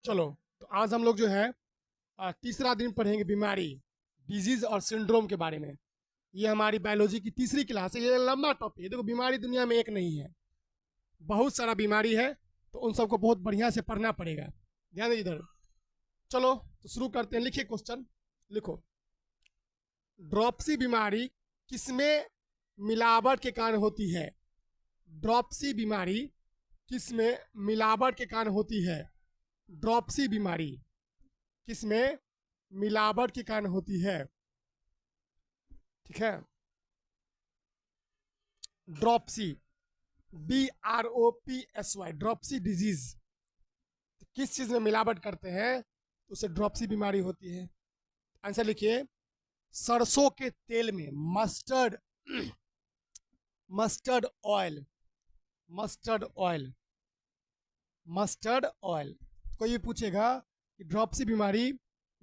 चलो, तो आज हम लोग जो है तीसरा दिन पढ़ेंगे बीमारी, डिजीज और सिंड्रोम के बारे में। ये हमारी बायोलॉजी की तीसरी क्लास है। ये लंबा टॉपिक है। देखो, बीमारी दुनिया में एक नहीं है, बहुत सारा बीमारी है, तो उन सबको बहुत बढ़िया से पढ़ना पड़ेगा। ध्यान दे इधर। चलो, तो शुरू करते हैं। लिखिए क्वेश्चन, लिखो। ड्रॉप्सी बीमारी किसमें मिलावट के कारण होती है? ड्रॉप्सी बीमारी किसमें मिलावट के कारण होती है? ड्रॉप्सी बीमारी किसमें मिलावट के कारण होती है? ठीक है, ड्रॉप्सी, DROPSY, ड्रॉप्सी डिजीज। किस चीज में मिलावट करते हैं तो उसे ड्रॉप्सी बीमारी होती है? आंसर लिखिए। सरसों के तेल में, mustard mustard oil, mustard oil, mustard oil. कोई भी पूछेगा कि ड्रॉप्सी बीमारी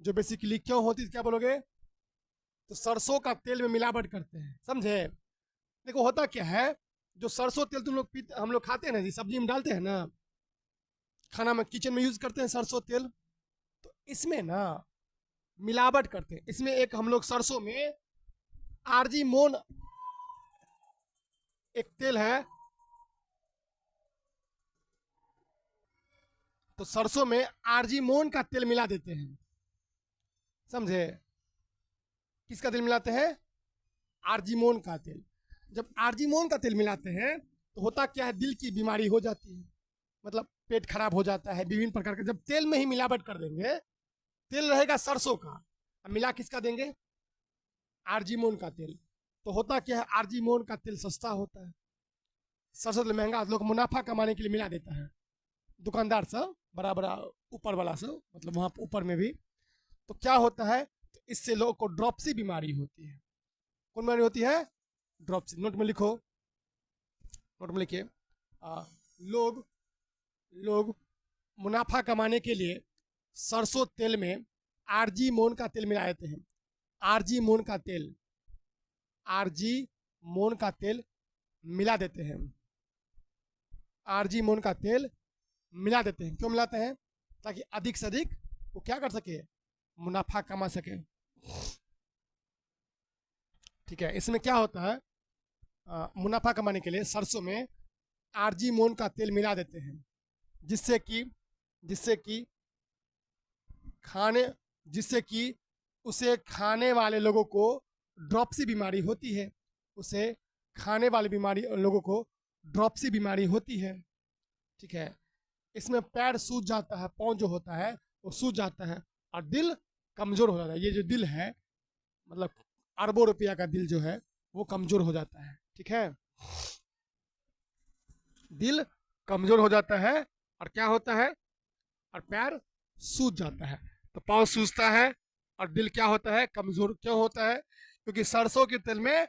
जो बेसिकली क्यों होती है, क्या बोलोगे? तो सरसों का तेल में मिलावट करते हैं, समझे? देखो, होता क्या है, जो सरसों तेल तुम लोग पीते, हम लोग खाते हैं ना जी, सब्जी में डालते हैं ना, खाना में, किचन में यूज करते हैं सरसों तेल। तो इसमें ना मिलावट करते हैं। इसमें एक हम लोग सरसों में आरजी मोन एक तेल है, तो सरसों में आरजी मोन का तेल मिला देते हैं, समझे? किसका तेल मिलाते हैं? आर्जिमोन का तेल। जब आर्जिमोन का तेल मिलाते हैं तो होता क्या है, दिल की बीमारी हो जाती है, मतलब पेट खराब हो जाता है, विभिन्न प्रकार के। जब तेल में ही मिलावट कर देंगे, तेल रहेगा सरसों का, अब मिला किसका देंगे? आर्जिमोन का तेल। तो होता क्या है, आर्जिमोन का तेल सस्ता होता है, सरसों तेल महंगा, लोग मुनाफा कमाने के लिए मिला देता है, दुकानदार सब, बड़ा बड़ा ऊपर वाला सब, मतलब वहाँ ऊपर में भी। तो क्या होता है, तो इससे लोगों को ड्रॉप्सी बीमारी होती है। कौन बीमारी होती है? ड्रॉप्सी। नोट में लिखो, नोट में लिखिए। लोग लोग मुनाफा कमाने के लिए सरसों तेल में आरजी मोन का तेल मिला देते हैं। आरजी मोन का तेल, आरजी मोन का तेल मिला देते हैं। आरजी मोन का तेल मिला देते हैं। क्यों मिलाते हैं? ताकि अधिक से अधिक वो क्या कर सके, मुनाफा कमा सके। ठीक है, इसमें क्या होता है, मुनाफा कमाने के लिए सरसों में आरजी मोन का तेल मिला देते हैं, जिससे कि खाने जिससे कि उसे खाने वाले लोगों को ड्रॉप्सी बीमारी होती है। उसे खाने वाले बीमारी लोगों को ड्रॉप्सी बीमारी होती है। ठीक है, इसमें पैर सूज जाता है, पाँव जो होता है वो सूज जाता है, और दिल कमजोर हो जाता है। ये जो दिल है, मतलब अरबों रुपया का दिल जो है, वो कमजोर हो जाता है। ठीक है, दिल कमजोर हो जाता है, और क्या होता है, और पैर सूज जाता है। तो पाँव सूजता है और दिल क्या होता है, कमजोर। क्यों होता है? क्योंकि सरसों के तेल में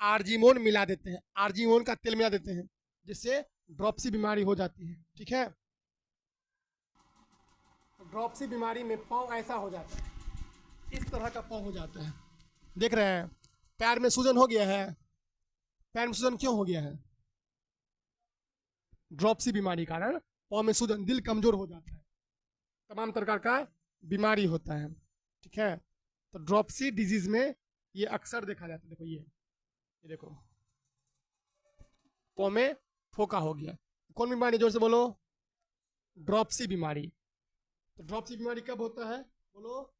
आर्जिमोन मिला देते हैं, आर्जिमोन का तेल मिला देते हैं, जिससे ड्रॉप्सी बीमारी हो जाती है। ठीक है, तो ड्रॉप्सी बीमारी में पाँव ऐसा हो जाता है, इस तरह का पाँव हो जाता है। देख रहे हैं, पैर में सूजन हो गया है। पैर में सूजन क्यों हो गया है? ड्रॉप्सी बीमारी कारण पाँव में सूजन, दिल कमजोर हो जाता है, तमाम प्रकार का बीमारी होता है। ठीक है, तो ड्रॉप्सी डिजीज में ये अक्सर देखा जाता है। देखो, ये देखो, पाँव में फोका हो गया। कौन बीमारी? जोर से बोलो। ड्रॉप्सी बीमारी। तो ड्रॉप्सी बीमारी कब होता है, बोलो?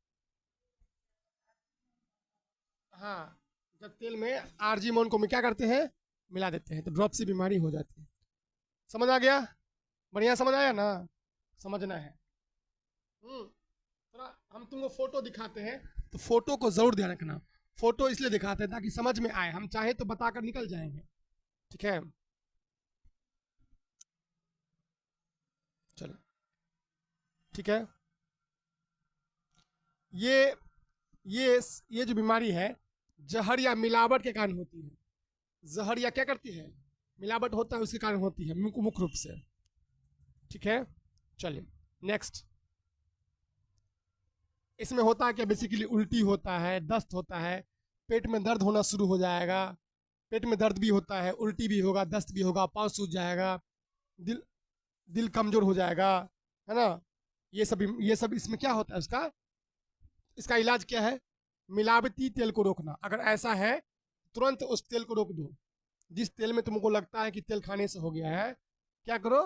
हाँ, जब तेल में आर्जिमोन को क्या करते हैं, मिला देते हैं, तो ड्रॉप्सी बीमारी हो जाती है। समझ आ गया? बढ़िया समझ आया ना? समझना है। थोड़ा हम तुमको फोटो दिखाते हैं, तो फोटो को जरूर ध्यान रखना। फोटो इसलिए दिखाते हैं ताकि समझ में आए, हम चाहे तो बताकर निकल जाएंगे। ठीक है, चलो, ठीक है। ये ये ये जो बीमारी है, जहर या मिलावट के कारण होती है। जहर या क्या करती है, मिलावट होता है, उसके कारण होती है, मुख्य रूप से। ठीक है, चलिए नेक्स्ट। इसमें होता है क्या, बेसिकली उल्टी होता है, दस्त होता है, पेट में दर्द होना शुरू हो जाएगा। पेट में दर्द भी होता है, उल्टी भी होगा, दस्त भी होगा, पाँव सूज जाएगा, दिल दिल कमजोर हो जाएगा, है ना? ये सब इसमें क्या होता है उसका, इसका इलाज क्या है, मिलावटी तेल को रोकना। अगर ऐसा है तुरंत उस तेल को रोक दो। जिस तेल में तुमको लगता है कि तेल खाने से हो गया है, क्या करो,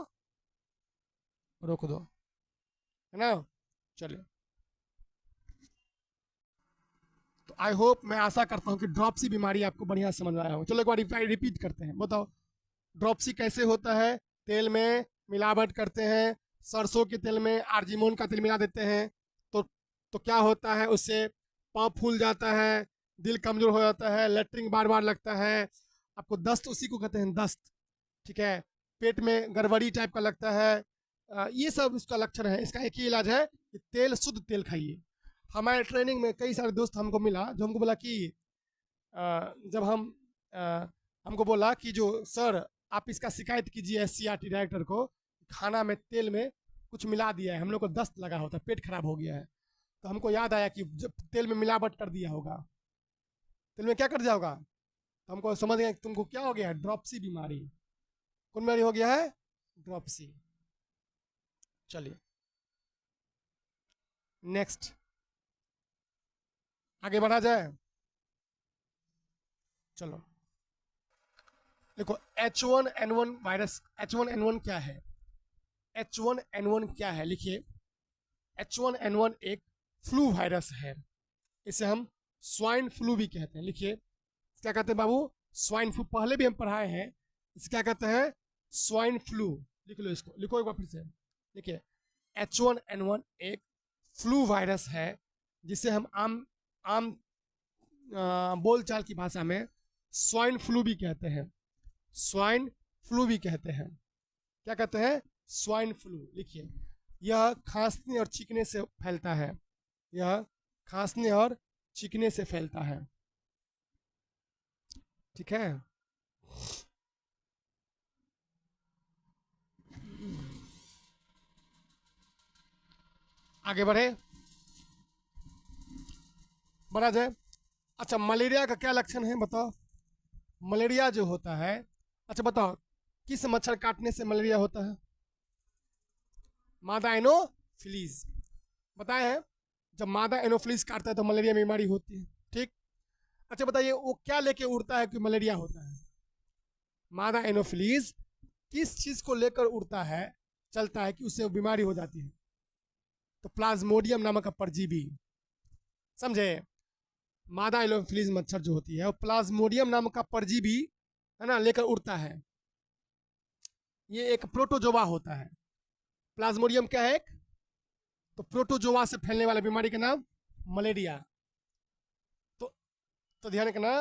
रोक दो, है ना। चलिए, तो आई होप, मैं आशा करता हूँ कि ड्रॉपसी बीमारी आपको बढ़िया समझ में आया हो। चलो एक बार रिपीट करते हैं, बताओ ड्रॉपसी कैसे होता है। तेल में मिलावट करते हैं, सरसों के तेल में आर्जिमोन का तेल मिला देते हैं, तो क्या होता है, उससे पाँव फूल जाता है, दिल कमजोर हो जाता है, लेटरिन बार बार लगता है, आपको दस्त, उसी को कहते हैं दस्त, ठीक है, पेट में गड़बड़ी टाइप का लगता है। ये सब इसका लक्षण है। इसका एक ही इलाज है कि तेल, शुद्ध तेल खाइए। हमारे ट्रेनिंग में कई सारे दोस्त हमको मिला जो हमको बोला कि जब हम हमको बोला कि जो सर आप इसका शिकायत कीजिए SCRT डायरेक्टर को, खाना में तेल में कुछ मिला दिया है, हम लोग को दस्त लगा होता है, पेट खराब हो गया है। तो हमको याद आया कि जब तेल में मिलावट कर दिया होगा, तेल में क्या कर दिया होगा, तो हमको समझ गया कि तुमको क्या हो गया है, ड्रॉपसी बीमारी। कौन बीमारी हो गया है, ड्रॉपसी। चलिए नेक्स्ट, आगे बढ़ा जाए। चलो देखो, H1N1 वायरस, H1N1 क्या है, H1N1 क्या है, लिखिए H1N1 एक फ्लू वायरस है। इसे हम स्वाइन फ्लू भी कहते हैं। लिखिए क्या कहते हैं बाबू, स्वाइन फ्लू, पहले भी हम पढ़ाए हैं। इसे क्या कहते हैं, स्वाइन फ्लू। लिख लो इसको, लिखो एक बार फिर से, देखिए H1N1 एक फ्लू वायरस है, जिसे हम आम आम बोलचाल की भाषा में स्वाइन फ्लू भी कहते हैं। स्वाइन फ्लू भी कहते हैं। क्या कहते हैं, स्वाइन फ्लू। लिखिए, यह खांसने और छींकने से फैलता है, यह खांसने और छींकने से फैलता है, ठीक है। आगे बढ़े, बढ़ा जाए। अच्छा, मलेरिया का क्या लक्षण है बताओ। मलेरिया जो होता है, अच्छा बताओ, किस मच्छर काटने से मलेरिया होता है, मादा एनोफिलीज, बताए हैं। जब मादा एनोफिलीज काटता है तो मलेरिया बीमारी होती है, ठीक। अच्छा बताइए, वो क्या लेके उड़ता है कि मलेरिया होता है, मादा एनोफिलीज किस चीज को लेकर उड़ता है, चलता है कि उससे बीमारी हो जाती है, तो प्लाज्मोडियम नामक का परजीवी, समझे। मादा एनोफिलीज मच्छर जो होती है वो प्लाज्मोडियम नामक का परजीवी, है ना, लेकर उड़ता है। ये एक प्रोटोजोआ होता है। प्लाज्मोडियम क्या है, एक तो प्रोटोजोआ से फैलने वाला बीमारी का नाम मलेरिया। तो ध्यान रखना,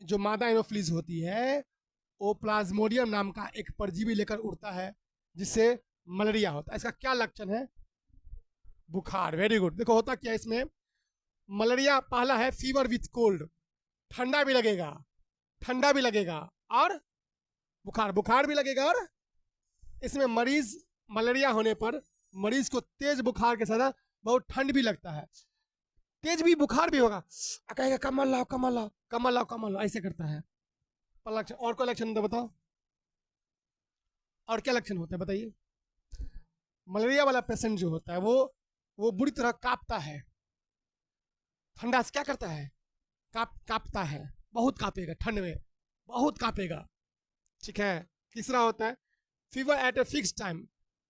जो मादा एनोफिलीज होती है वो प्लाज्मोडियम नाम का एक परजीवी लेकर उड़ता है, जिससे मलेरिया होता है। इसका क्या लक्षण है, बुखार, वेरी गुड। देखो होता क्या है इसमें, मलेरिया पहला है फीवर विथ कोल्ड, ठंडा भी लगेगा, ठंडा भी लगेगा, और बुखार, बुखार भी लगेगा, और इसमें मरीज, मलेरिया होने पर मरीज को तेज बुखार के साथ बहुत ठंड भी लगता है, तेज भी बुखार भी होगा, कहेगा कमल लाओ कमल लाओ कमल लाओ कमल लाओ, ऐसे करता है। लक्षण, और कोई लक्षण होता है बताओ, और क्या लक्षण होता है बताइए। मलेरिया वाला पेशेंट जो होता है वो बुरी तरह कांपता है, ठंडा से क्या करता है, कांपता है, बहुत कांपेगा ठंड में, बहुत कांपेगा, ठीक है। तीसरा होता है fever at a fix time.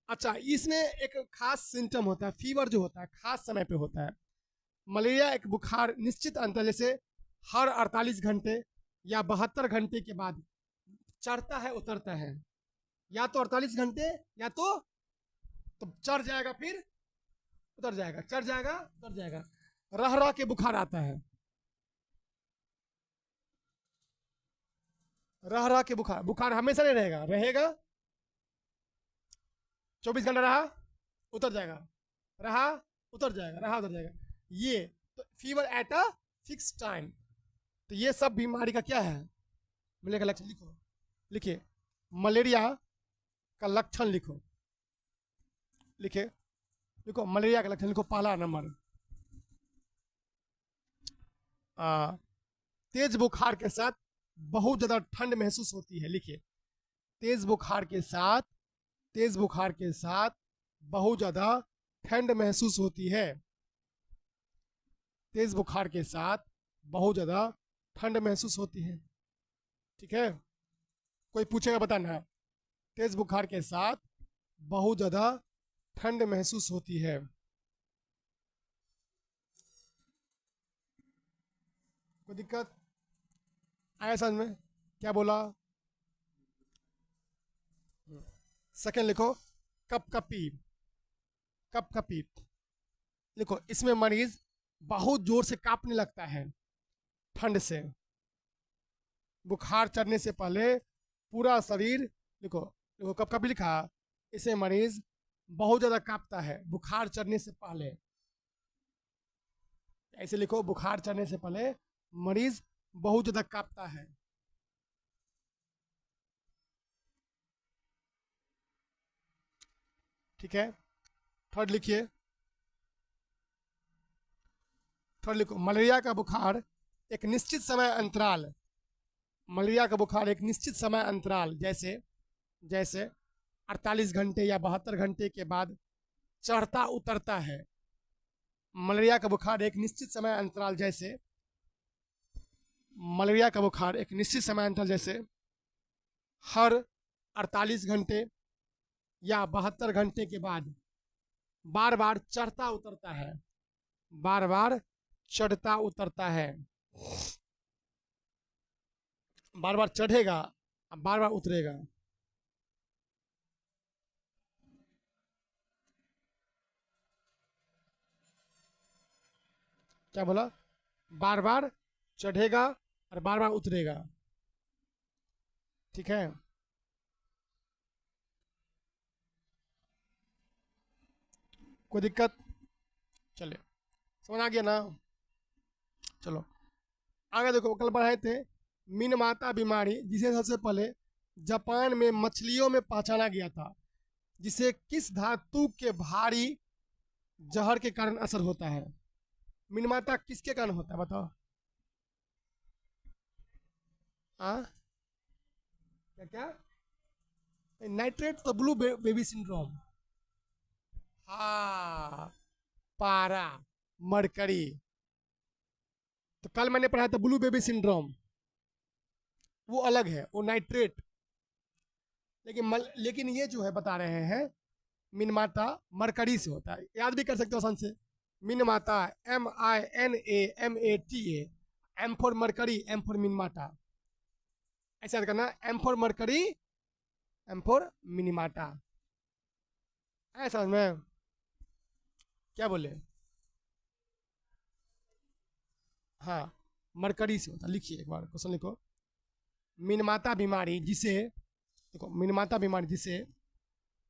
अच्छा, इसमें एक खास सिम्टम होता है, फीवर जो होता है खास समय पे होता है। मलेरिया एक बुखार निश्चित अंतर, जैसे हर 48 घंटे या 72 घंटे के बाद चढ़ता है उतरता है, या तो 48 घंटे या तो चढ़ जाएगा फिर उतर जाएगा, चढ़ जाएगा उतर जाएगा, रह रह के बुखार आता है, रह रह के बुखार, बुखार हमेशा नहीं रहेगा, रहेगा 24 घंटा रहा उतर जाएगा, रहा उतर जाएगा, रहा उतर जाएगा, ये तो fever at a fix time. तो ये सब बीमारी का क्या है, मलेरिया का लक्षण लिखो, लिखिए मलेरिया का लक्षण लिखो, लिखे लिखो मलेरिया का लक्षण लिखो। पहला नंबर, तेज बुखार के साथ बहुत ज्यादा ठंड महसूस होती है। लिखिए तेज बुखार के साथ, तेज बुखार के साथ बहुत ज्यादा ठंड महसूस होती है। तेज बुखार के साथ बहुत ज़्यादा ठंड महसूस होती है। ठीक है, कोई पूछेगा बताना। तेज बुखार के साथ बहुत ज़्यादा ठंड महसूस होती है। कोई दिक्कत आया समझ में? क्या बोला? सेकंड लिखो, कपकपी। कपकपी लिखो, इसमें मरीज बहुत जोर से कांपने लगता है ठंड से। बुखार चढ़ने से पहले पूरा शरीर, लिखो लिखो कपकपी लिखा, इसे मरीज बहुत ज़्यादा कांपता है बुखार चढ़ने से पहले। ऐसे लिखो, बुखार चढ़ने से पहले मरीज बहुत ज़्यादा कांपता है। ठीक है, थर्ड लिखिए। थर्ड लिखो, मलेरिया का बुखार एक निश्चित समय अंतराल, मलेरिया का बुखार एक निश्चित समय अंतराल जैसे जैसे 48 घंटे या 72 घंटे के बाद चढ़ता उतरता है। मलेरिया का बुखार एक निश्चित समय अंतराल जैसे, मलेरिया का बुखार एक निश्चित समय अंतराल जैसे हर 48 घंटे या 72 घंटे के बाद बार बार चढ़ता उतरता है। बार बार चढ़ता उतरता है, बार बार चढ़ेगा, बार बार उतरेगा। क्या बोला? बार बार चढ़ेगा और बार बार उतरेगा। ठीक है, कोई दिक्कत? चलिए, समझ आ गया ना? चलो आगे देखो, कल पढ़ाए थे मिनमाता बीमारी, जिसे सबसे पहले जापान में मछलियों में पहचाना गया था, जिसे किस धातु के भारी जहर के कारण असर होता है? मिनमाता किसके कारण होता है बताओ? हाँ, क्या क्या? नाइट्रेट तो ब्लू बेबी सिंड्रोम। हाँ, पारा, मरकरी। तो कल मैंने पढ़ा था ब्लू बेबी सिंड्रोम, वो अलग है, वो नाइट्रेट। लेकिन ये जो है बता रहे हैं मिनमाता मरकरी से होता है, याद भी कर सकते हो आसान से। Minamata, MINAMATA, M for mercury, M for Minamata. ऐसा याद करना, M for mercury, M for Minamata. ऐसा समझ में? क्या बोले? हाँ, मरकरी से होता। लिखिए एक बार क्वेश्चन लिखो, मिनमाता बीमारी जिसे, देखो मिनमाता बीमारी जिसे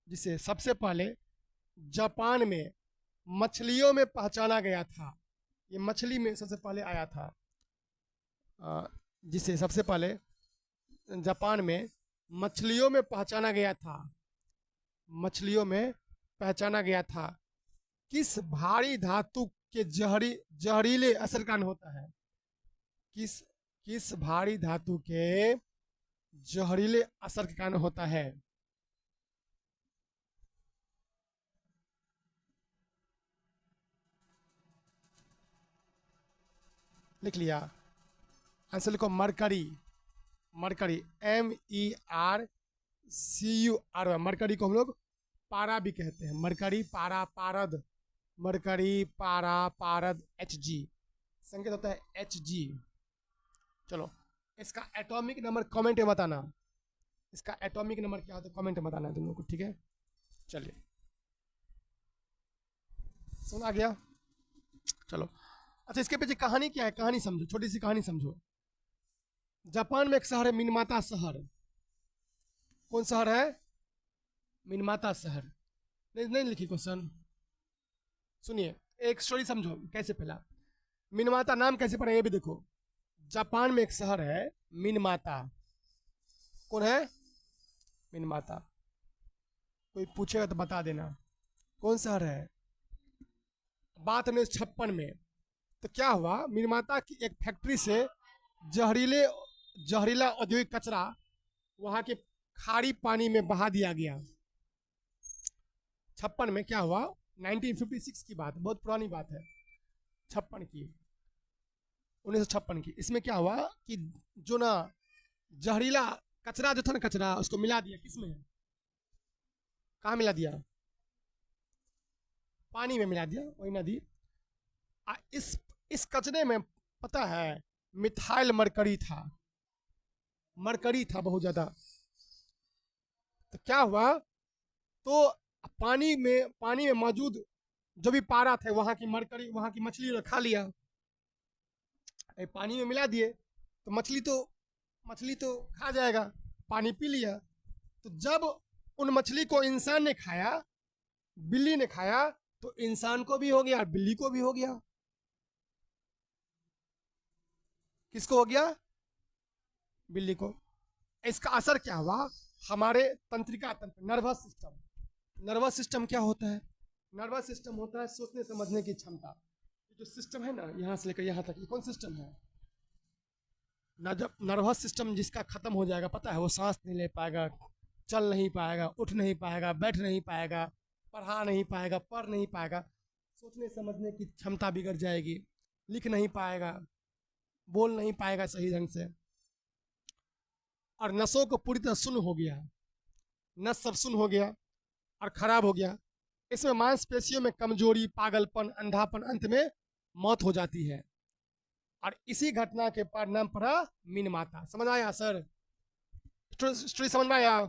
जिसे सबसे पहले जापान में मछलियों में पहचाना गया था, ये मछली में सबसे पहले आया था। जिसे सबसे पहले जापान में मछलियों में पहचाना गया था, मछलियों में पहचाना गया था, किस भारी धातु के जहरीले असर कारण होता है? किस किस भारी धातु के जहरीले असर के कारण होता है? लिख लिया? आंसर लिखो, मरकरी। Mercury, MERCUR। मरकरी को हम लोग पारा भी कहते हैं, मरकरी, पारा, पारद, मरकरी, पारा, पारद, HG, संकेत होता है HG। चलो, इसका एटॉमिक नंबर कमेंट में बताना, इसका एटॉमिक नंबर क्या होता है कमेंट में बताना है तुम लोग को। ठीक है, चलिए, समझ आ गया? चलो, अच्छा इसके पीछे कहानी क्या है, कहानी समझो, छोटी सी कहानी समझो। जापान में एक शहर है मिनमाता शहर। कौन शहर है? मिनमाता शहर। नहीं नहीं लिखी क्वेश्चन, सुनिए, एक स्टोरी समझो कैसे फैला। मिनमाता नाम कैसे पड़ा ये भी देखो। जापान में एक शहर है मिनमाता। कौन है? मिनमाता। कोई पूछेगा तो बता देना कौन शहर है। बात 1956 में। तो क्या हुआ, मिनमाता की एक फैक्ट्री से जहरीले जहरीला औद्योगिक कचरा वहां के खारी पानी में बहा दिया गया। 56 में क्या हुआ, 1956 की बात, बहुत पुरानी बात है, 56 की, 1956 की। इसमें क्या हुआ कि जो ना जहरीला कचरा जो था ना, कचरा उसको मिला दिया, किसमें, कहाँ मिला दिया, पानी में मिला दिया, वही नदी। इस कचरे में पता है मिथाइल मरकरी था, मरकरी था बहुत ज्यादा। तो क्या हुआ, तो पानी में मौजूद जो भी पारा थे, वहां की मरकरी, वहां की मछली ने खा लिया, पानी में मिला दिए, तो मछली तो खा जाएगा, पानी पी लिया। तो जब उन मछली को इंसान ने खाया, बिल्ली ने खाया, तो इंसान को भी हो गया और बिल्ली को भी हो गया। किसको हो गया, बिल्ली को। इसका असर क्या हुआ, हमारे तंत्रिका तंत्र, नर्वस सिस्टम। नर्वस सिस्टम क्या होता है, नर्वस सिस्टम होता है सोचने समझने की क्षमता। जो सिस्टम है ना, यहाँ से लेकर यहाँ तक, ये कौन सिस्टम है ना। जब नर्वस सिस्टम जिसका खत्म हो जाएगा, पता है वो सांस नहीं ले पाएगा, चल नहीं पाएगा, उठ नहीं पाएगा, बैठ नहीं पाएगा, पढ़ा नहीं पाएगा, पढ़ नहीं पाएगा, सोचने समझने की क्षमता बिगड़ जाएगी, लिख नहीं पाएगा, बोल नहीं पाएगा सही ढंग से, और नसों को पूरी तरह सुन्न हो गया, नस सब सुन्न हो गया और खराब हो गया। इसमें मांसपेशियों में कमजोरी, पागलपन, अंधापन, अंत में मौत हो जाती है। और इसी घटना के परिणाम पड़ा मीन माता। समझ आया सर, स्टोरी समझ में आया,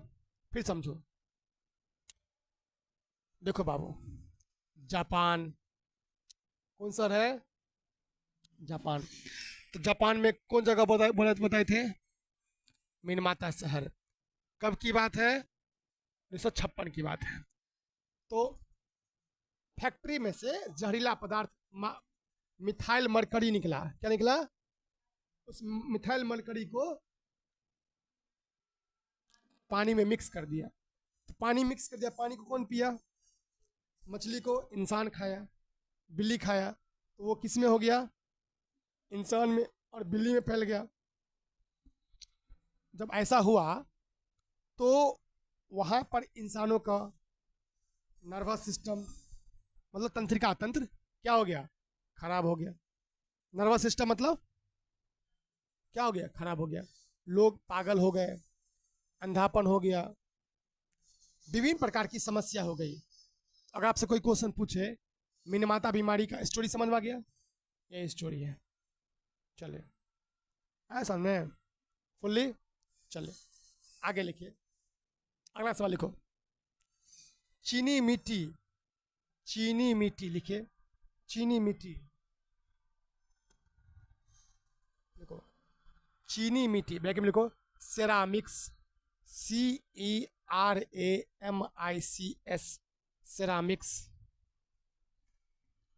फिर समझो। देखो बाबू, जापान, कौन सा है, जापान। तो जापान में कौन जगह बताए थे, मीन माता शहर। कब की बात है, 1956 की बात है। तो फैक्ट्री में से जहरीला पदार्थ मिथाइल मरकरी निकला। क्या निकला, उस मिथाइल मरकरी को पानी में मिक्स कर दिया। तो पानी मिक्स कर दिया, पानी को कौन पिया, मछली को इंसान खाया, बिल्ली खाया, तो वो किस में हो गया, इंसान में और बिल्ली में फैल गया। जब ऐसा हुआ तो वहाँ पर इंसानों का नर्वस सिस्टम, मतलब तंत्रिका तंत्र क्या हो गया, खराब हो गया। नर्वस सिस्टम मतलब क्या हो गया, खराब हो गया। लोग पागल हो गए, अंधापन हो गया, विभिन्न प्रकार की समस्या हो गई। अगर आपसे कोई क्वेश्चन पूछे मिनमाता बीमारी का स्टोरी समझ में आ गया, ये स्टोरी है। चले आया समझ में फुल्ली, चले आगे लिखिए, अगला सवाल लिखो। चीनी मिट्टी, चीनी मिट्टी लिखिए, चीनी मिट्टी लिखो, चीनी मिट्टी ब्रैकेट में लिखो, सेरामिक्स, CERAMICS, सेरामिक्स।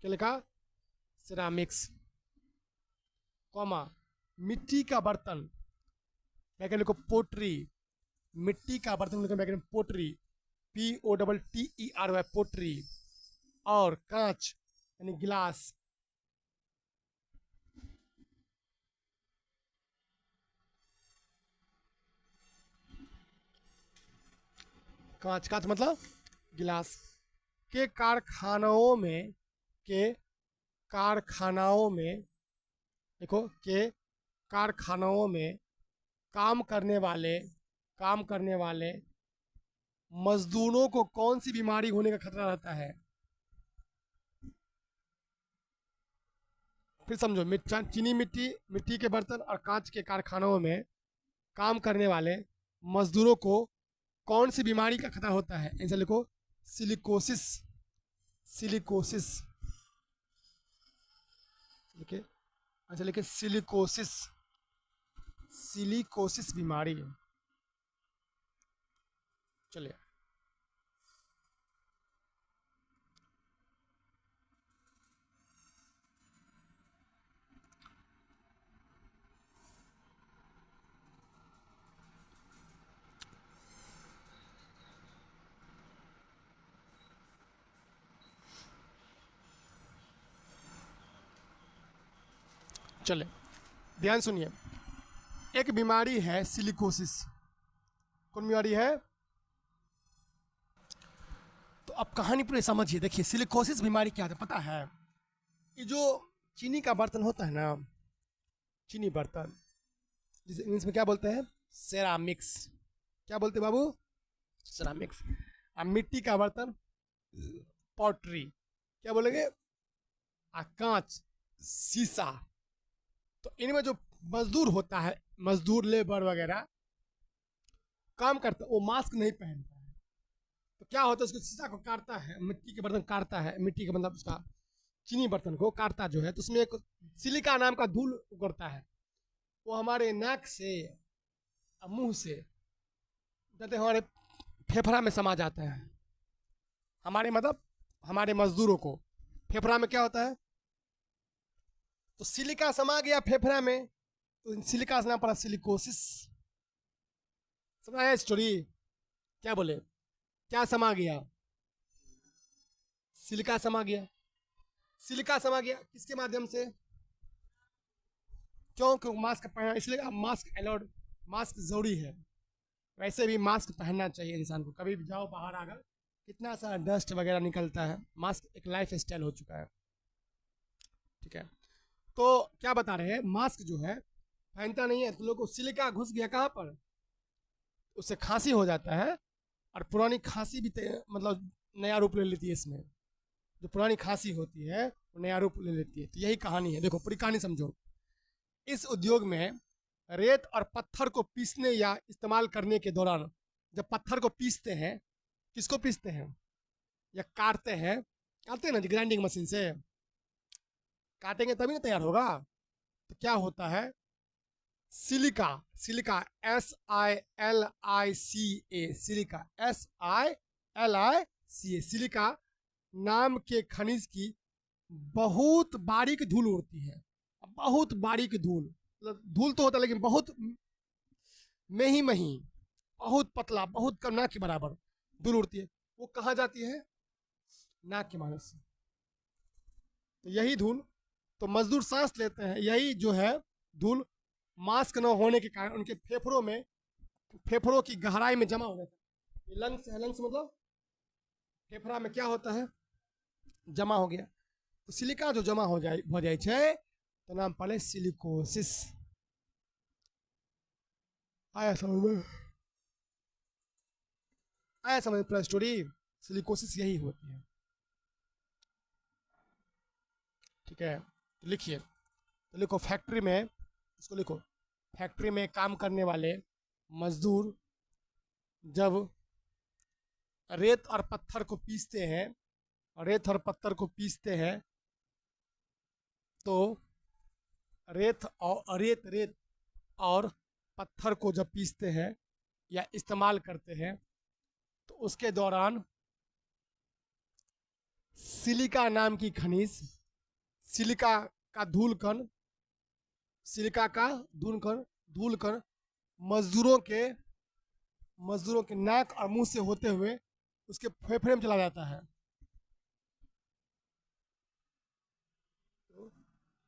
क्या लिखा, सेरामिक्स, कॉमा मिट्टी का बर्तन, ब्रैकेट लिखो, पोट्री, मिट्टी का बर्तन लिखो ब्रैकेट में, पोट्री, POTTERY, पोट्री, और कांच यानी गिलास। कांच, कांच मतलब गिलास। के कारखानाओं में, के कारखानाओं में, देखो, के कारखानाओं में काम करने वाले मजदूरों को कौन सी बीमारी होने का खतरा रहता है। फिर समझो, चीनी मिट्टी, मिट्टी के बर्तन और कांच के कारखानों में काम करने वाले मजदूरों को कौन सी बीमारी का खतरा होता है। ऐसे लिखो, सिलिकोसिस, सिलिकोसिस लिखे, अच्छा लिखे, सिलिकोसिस, सिलिकोसिस बीमारी। चलिए चले, ध्यान सुनिए। एक बीमारी है सिलिकोसिस। कौन बीमारी है, तो अब कहानी पूरी समझिए। देखिए सिलिकोसिस बीमारी क्या है पता है? ये जो चीनी का बर्तन होता है ना, चीनी बर्तन, जिसे इंग्लिश में क्या बोलते हैं? सेरामिक्स। क्या बोलते हैं बाबू? सेरामिक्स। अब मिट्टी का बर्तन पॉटरी, क्या बोलेंगे? कांच, शीशा। तो इनमें जो मजदूर होता है, मजदूर लेबर वगैरह काम करता है, वो मास्क नहीं पहनता है। तो क्या होता है, उसको शीशा को काटता है, मिट्टी के बर्तन काटता है, मिट्टी के मतलब उसका चीनी बर्तन को काटता जो है, तो उसमें एक सिलिका नाम का धूल उगड़ता है। वो हमारे नाक से, मुंह से, कहते हमारे फेफड़ा में समा जाता है। हमारे मतलब हमारे मजदूरों को फेफड़ा में क्या होता है, तो सिलिका समा गया फेफड़ा में, तो सिलिका से नाम पड़ा सिलिकोसिस। समझ आया स्टोरी? क्या बोले? क्या समा गया? सिलिका समा गया। सिलिका समा गया किसके माध्यम से? क्यों मास्क पहना, इसलिए मास्क अलाउड, मास्क जरूरी है। वैसे भी मास्क पहनना चाहिए इंसान को, कभी भी जाओ बाहर आकर, कितना सारा डस्ट वगैरह निकलता है। मास्क एक लाइफ स्टाइल हो चुका है। ठीक है, तो क्या बता रहे हैं, मास्क जो है पहनता नहीं है तो लोगों को सिलिका घुस गया कहाँ पर, उससे खांसी हो जाता है। और पुरानी खांसी भी मतलब नया रूप ले लेती है इसमें। जो पुरानी खांसी होती है वो नया रूप ले लेती है। तो यही कहानी है। देखो पूरी कहानी समझो। इस उद्योग में रेत और पत्थर को पीसने या इस्तेमाल करने के दौरान, जब पत्थर को पीसते हैं, किसको पीसते हैं या काटते हैं, काटते हैं ना ग्राइंडिंग मशीन से, काटेंगे तभी ना तैयार होगा। तो क्या होता है, silica, silica SILICA, silica SILICA, silica नाम के खनिज की बहुत बारीक धूल उड़ती है। बहुत बारीक धूल, मतलब धूल तो होता है लेकिन बहुत मही मही, बहुत पतला, बहुत कम, ना के बराबर धूल उड़ती है। वो कहाँ जाती है? नाक के माध्यम से। तो यही धूल, तो मजदूर सांस लेते हैं, यही जो है धूल मास्क न होने के कारण उनके फेफड़ों में, फेफड़ों की गहराई में जमा हो जाता है। ये लंग्स है, लंग्स मतलब फेफड़ा में क्या होता है, जमा हो गया। तो सिलिका जो जमा हो जाए तो नाम पड़े सिलिकोसिस। आया समझ में? आया समझ पूरा स्टोरी? सिलिकोसिस यही होती है। ठीक है, तो लिखिए, तो लिखो फैक्ट्री में, इसको लिखो, फैक्ट्री में काम करने वाले मजदूर जब रेत और पत्थर को पीसते हैं, रेत और पत्थर को पीसते हैं, तो रेत और पत्थर को जब पीसते हैं या इस्तेमाल करते हैं, तो उसके दौरान सिलिका नाम की खनिज, सिलिका का धूल कण, सिलिका का धूल कण मजदूरों के नाक और मुंह से होते हुए उसके फेफड़े में चला जाता है।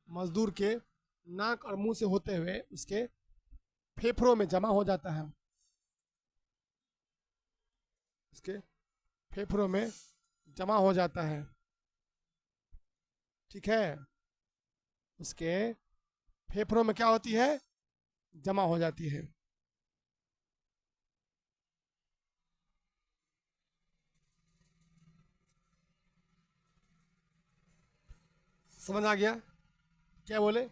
मजदूर के नाक और मुंह से होते हुए उसके फेफड़ों में जमा हो जाता है, उसके फेफड़ों में जमा हो जाता है। ठीक है, उसके फेफड़ों में क्या होती है, जमा हो जाती है। समझ आ गया? क्या बोले?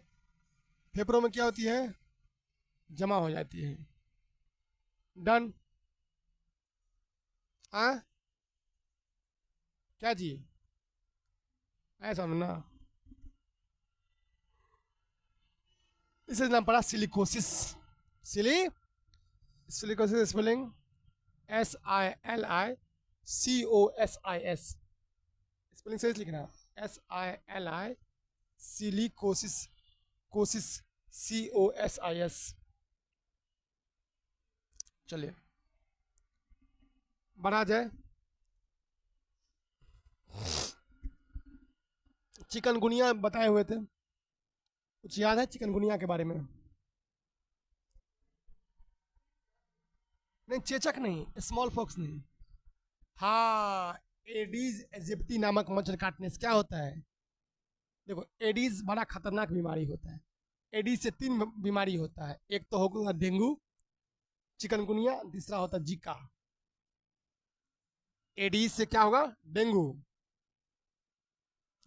फेफड़ों में क्या होती है, जमा हो जाती है। डन? आ क्या जी? ऐसा समझना। इसे नाम पड़ा सिलिकोसिस। सिली सिलिकोसिस स्पेलिंग SILICOSIS, स्पेलिंग सही लिखना, SILI, सिलिकोसिस, कोसिस, COSIS। चलिए बढ़ा जाए। चिकनगुनिया बताए हुए थे, कुछ याद है चिकनगुनिया के बारे में? नहीं, चेचक नहीं, स्मॉल फॉक्स नहीं। हाँ, एडीज एजिप्टी नामक मच्छर काटने से क्या होता है? देखो, एडीज बड़ा खतरनाक बीमारी होता है। एडीज से 3 बीमारी होता है। एक तो होगा डेंगू, चिकनगुनिया, दूसरा होता है जीका। एडीज से क्या होगा? डेंगू,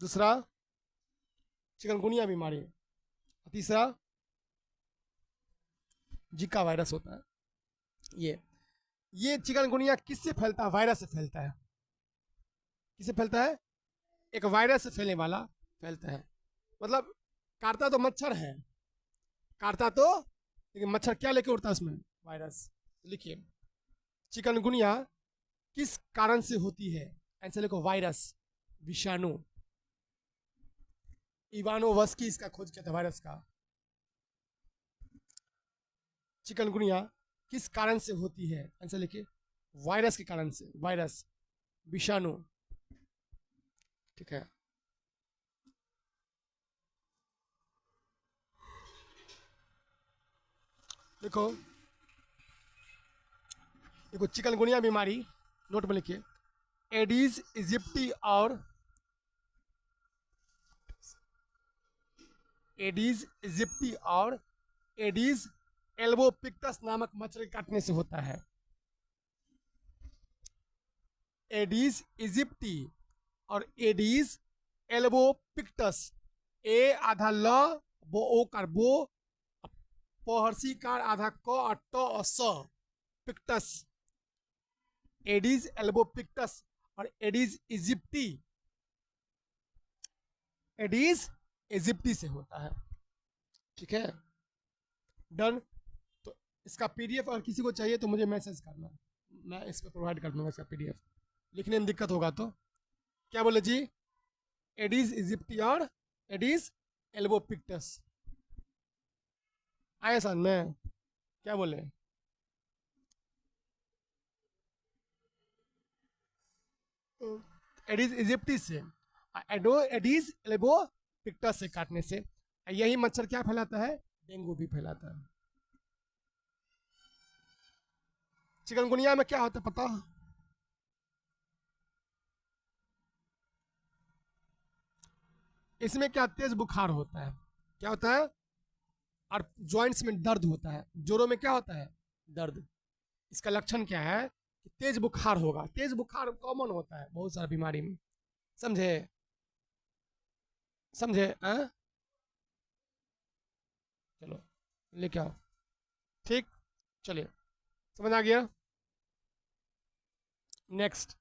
दूसरा चिकनगुनिया बीमारी, तीसरा जीका वायरस होता है। ये चिकनगुनिया किससे फैलता है? वायरस से फैलता है। किससे फैलता है? एक वायरस से फैलने वाला फैलता है। मतलब काटता तो मच्छर है, काटता तो, लेकिन मच्छर क्या लेके उड़ता है उसमें? वायरस। लिखिए, चिकनगुनिया किस कारण से होती है? आंसर लिखो, वायरस, विषाणु। इवानोवस्की इसका खोज किया था वायरस का। चिकनगुनिया किस कारण से होती है? आंसर लिखिए, वायरस के कारण से, वायरस, विषाणु। ठीक है, देखो देखो चिकनगुनिया बीमारी नोट में लिखिए, एडीज इजिप्टी और एडीज इजिप्टी और एडीज एल्बोपिक्टस नामक मच्छर के काटने से होता है। एडीज इजिप्टी और एडीज एल्बोपिक्टस, ए आधा ल, बो ओ कार बो, पहरसी कार आधा क और ट और स, पिक्टस। एडीज एल्बोपिक्टस और एडीज इजिप्टी, एडीज इजिप्टी से होता है। ठीक है, डन। तो इसका पीडीएफ अगर किसी को चाहिए तो मुझे मैसेज करना, मैं इस पर प्रोवाइड कर दूंगा इसका पीडीएफ। लिखने में दिक्कत होगा तो क्या बोले जी? एडीज इजिप्टी और एडीज एल्बोपिक्टस आए समझ में? क्या बोले? एडीज इजिप्टी से, एडीज एल्बोपिक्टस से काटने से यही मच्छर क्या फैलाता है? डेंगू भी फैलाता है। चिकनगुनिया में क्या होता है पता? इसमें क्या, तेज बुखार होता है। क्या होता है? और जॉइंट्स में दर्द होता है। जोड़ों में क्या होता है? दर्द। इसका लक्षण क्या है? कि तेज बुखार होगा। तेज बुखार कॉमन होता है बहुत सारा बीमारी में, समझे? समझे? चलो लेके आओ। ठीक, चलिए, समझ आ गया? नेक्स्ट,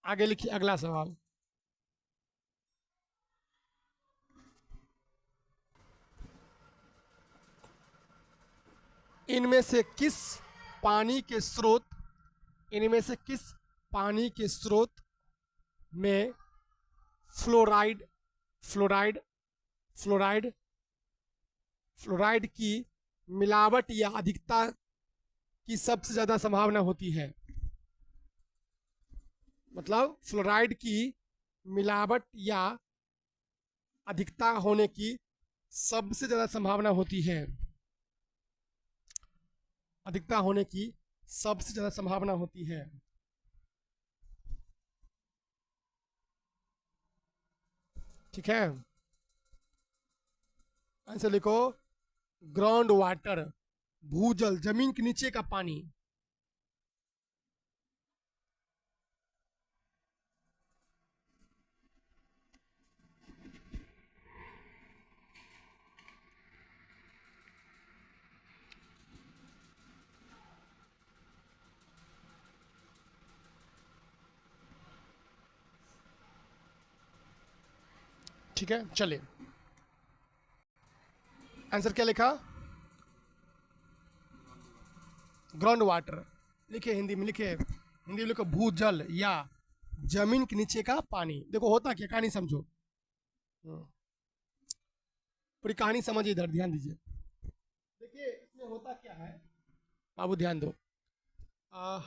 आगे लिखिए अगला सवाल। इनमें से किस पानी के स्रोत, इनमें से किस पानी के स्रोत में फ्लोराइड फ्लोराइड फ्लोराइड फ्लोराइड की मिलावट या अधिकता की सबसे ज्यादा संभावना होती है? मतलब फ्लोराइड की मिलावट या अधिकता होने की सबसे ज्यादा संभावना होती है? अधिकता होने की सबसे ज्यादा संभावना होती है। ठीक है, आंसर लिखो, ग्राउंड वाटर, भूजल, जमीन के नीचे का पानी। ठीक है, चलिए, आंसर क्या लिखा? Ground water. लिखिए हिंदी में, लिखिए हिंदी में, लिखो भूजल या जमीन के नीचे का पानी। देखो होता क्या, कहानी समझो, पूरी कहानी समझिए, इधर ध्यान दीजिए। देखिए इसमें होता क्या है, बाबू ध्यान दो। आ,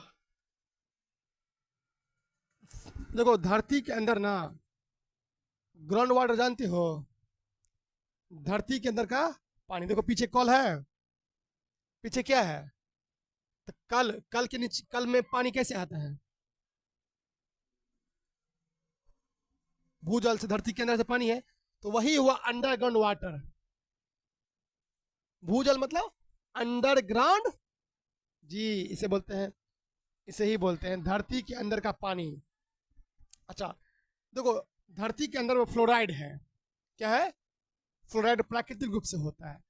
देखो धरती के अंदर ना, ग्राउंड वाटर जानते हो? धरती के अंदर का पानी। देखो पीछे कॉल है, पीछे क्या है? तो कल कल के नीचे कल में पानी कैसे आता है? भूजल से, धरती के अंदर से पानी है, तो वही हुआ अंडरग्राउंड वाटर। भूजल मतलब अंडरग्राउंड, जी इसे बोलते हैं, इसे ही बोलते हैं धरती के अंदर का पानी। अच्छा देखो, धरती के अंदर वो फ्लोराइड है, क्या है? फ्लोराइड प्राकृतिक रूप से होता है।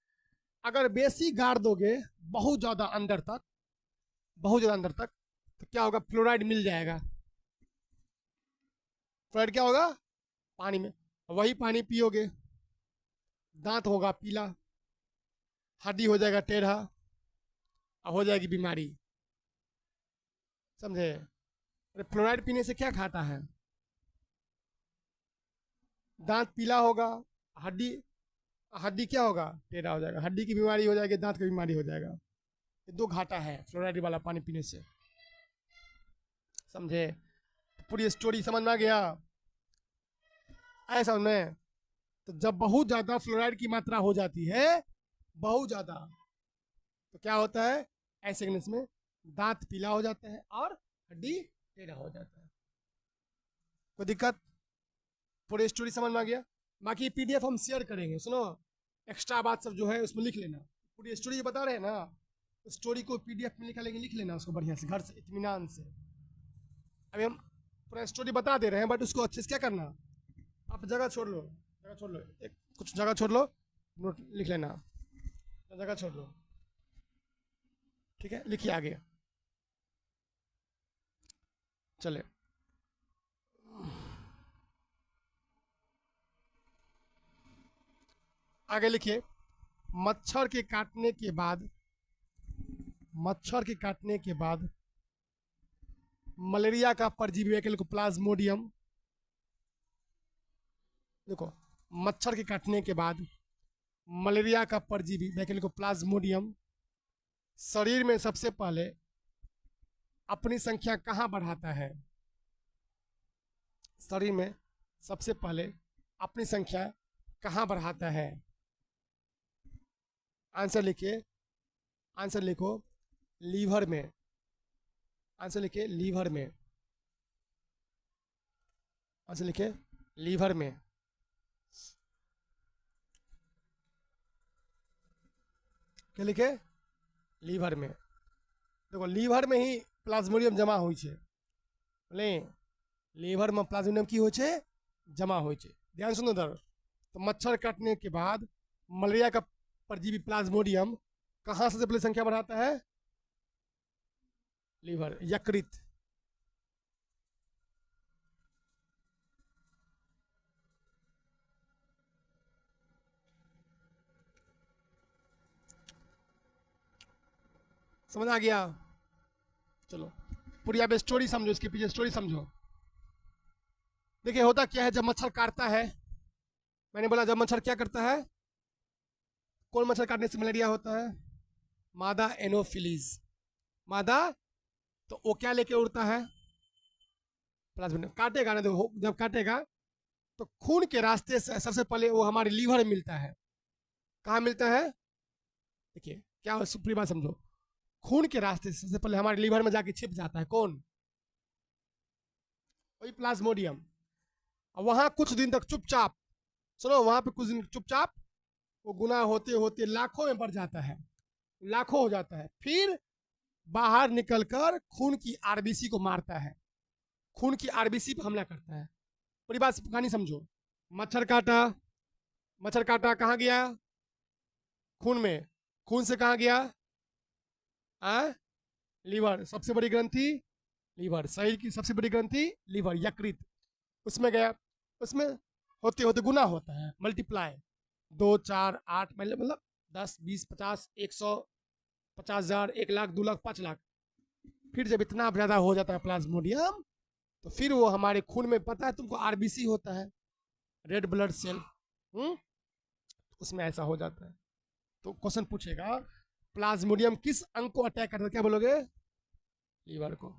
अगर बेसी गाड़ दोगे बहुत ज़्यादा अंदर तक, बहुत ज़्यादा अंदर तक, तो क्या होगा? फ्लोराइड मिल जाएगा। फ्लोराइड क्या होगा? पानी में। वही पानी पियोगे, दांत होगा पीला, हड्डी हो जाएगा टेढ़ा, और हो जाएगी बीमारी। समझे? अरे फ्लोराइड पीने से क्या खाता है? दांत पीला होगा, हड्डी, हड्डी क्या होगा? टेढ़ा हो जाएगा, हड्डी की बीमारी हो जाएगी, दांत की बीमारी हो जाएगा। ये दो घाटा है फ्लोराइड वाला पानी पीने से। समझे? पूरी स्टोरी समझ में आ गया? ऐसा में तो जब बहुत ज़्यादा फ्लोराइड की मात्रा हो जाती है, बहुत ज़्यादा, तो क्या होता है? ऐसे केस में दांत पीला हो जाता है और हड्डी टेढ़ा हो जाता है। कोई दिक्कत? पूरी स्टोरी समझ में आ गया? बाकी पीडीएफ हम शेयर करेंगे, सुनो, एक्स्ट्रा बात सब जो है उसमें लिख लेना। पूरी स्टोरी बता रहे हैं ना, स्टोरी को पीडीएफ में निकालेंगे, लिख लेना उसको बढ़िया से घर से, इत्मीनान से। अभी हम पूरा स्टोरी बता दे रहे हैं, बट उसको अच्छे से क्या करना, आप जगह छोड़ लो, जगह छोड़ लो, एक कुछ जगह छोड़ लो, नोट लिख लेना, जगह छोड़ लो, ठीक है? लिखिए आगे, चले आगे लिखिए। मच्छर के काटने के बाद, मच्छर के काटने के बाद मलेरिया का परजीवी वैकल्पिक को प्लाज्मोडियम, देखो, मच्छर के काटने के बाद मलेरिया का परजीवी वैकल्पिक को प्लाज्मोडियम शरीर में सबसे पहले अपनी संख्या कहाँ बढ़ाता है? शरीर में सबसे पहले अपनी संख्या कहाँ बढ़ाता है? आंसर लिखिए, आंसर लिखो, लीवर में। आंसर लिखिए लीवर में, आंसर लिखिए लीवर में। क्या लिखे? लीवर में। देखो लीवर में ही प्लाज्मोडियम जमा होइ छै, बोले लीवर में प्लाज्मोडियम की होइ छै? जमा होइ छै। ध्यान सुनो इधर, तो मच्छर काटने के बाद मलेरिया का परजीवी प्लाज्मोडियम कहाँ सबसे पहले संख्या बढ़ाता है? लीवर, यकृत। समझ आ गया? चलो पूरी आप स्टोरी समझो, इसके पीछे स्टोरी समझो। देखिए होता क्या है, जब मच्छर काटता है, मैंने बोला जब मच्छर क्या करता है, कौन मच्छर काटने से मलेरिया होता है? मादा एनोफिलीज। मादा, तो वो क्या लेके उड़ता है? प्लाज्मोडियम। काटेगा ना, देखो जब काटेगा तो खून के रास्ते से सबसे पहले वो हमारे लीवर में मिलता है। कहाँ मिलता है? देखिए क्या पूरी बात समझो, खून के रास्ते से सबसे पहले हमारे लीवर में जाके छिप जाता है, कौन? वही प्लाज्मोडियम। और वहां कुछ दिन तक चुपचाप, सुनो, वहां पे कुछ दिन चुपचाप वो गुना होते होते लाखों में बढ़ जाता है, लाखों हो जाता है, फिर बाहर निकलकर खून की आरबीसी को मारता है, खून की आरबीसी पर हमला करता है। पूरी बात कहानी समझो। मच्छर काटा, मच्छर काटा, कहाँ गया? खून में। खून से कहाँ गया? लीवर, सबसे बड़ी ग्रंथि लीवर, शरीर की सबसे बड़ी ग्रंथि लीवर, यकृत, उसमें गया। उसमें होते होते गुना होता है, मल्टीप्लाई, 2 4 8, मतलब 10 20 50 100 50,000 1,00,000 2,00,000 5,00,000। फिर जब इतना ज़्यादा हो जाता है प्लाज्मोडियम, तो फिर वो हमारे खून में, पता है तुमको, आरबीसी होता है, रेड ब्लड सेल, उसमें ऐसा हो जाता है। तो क्वेश्चन पूछेगा प्लाज्मोडियम किस अंग को अटैक करता है, क्या बोलोगे? लीवर को।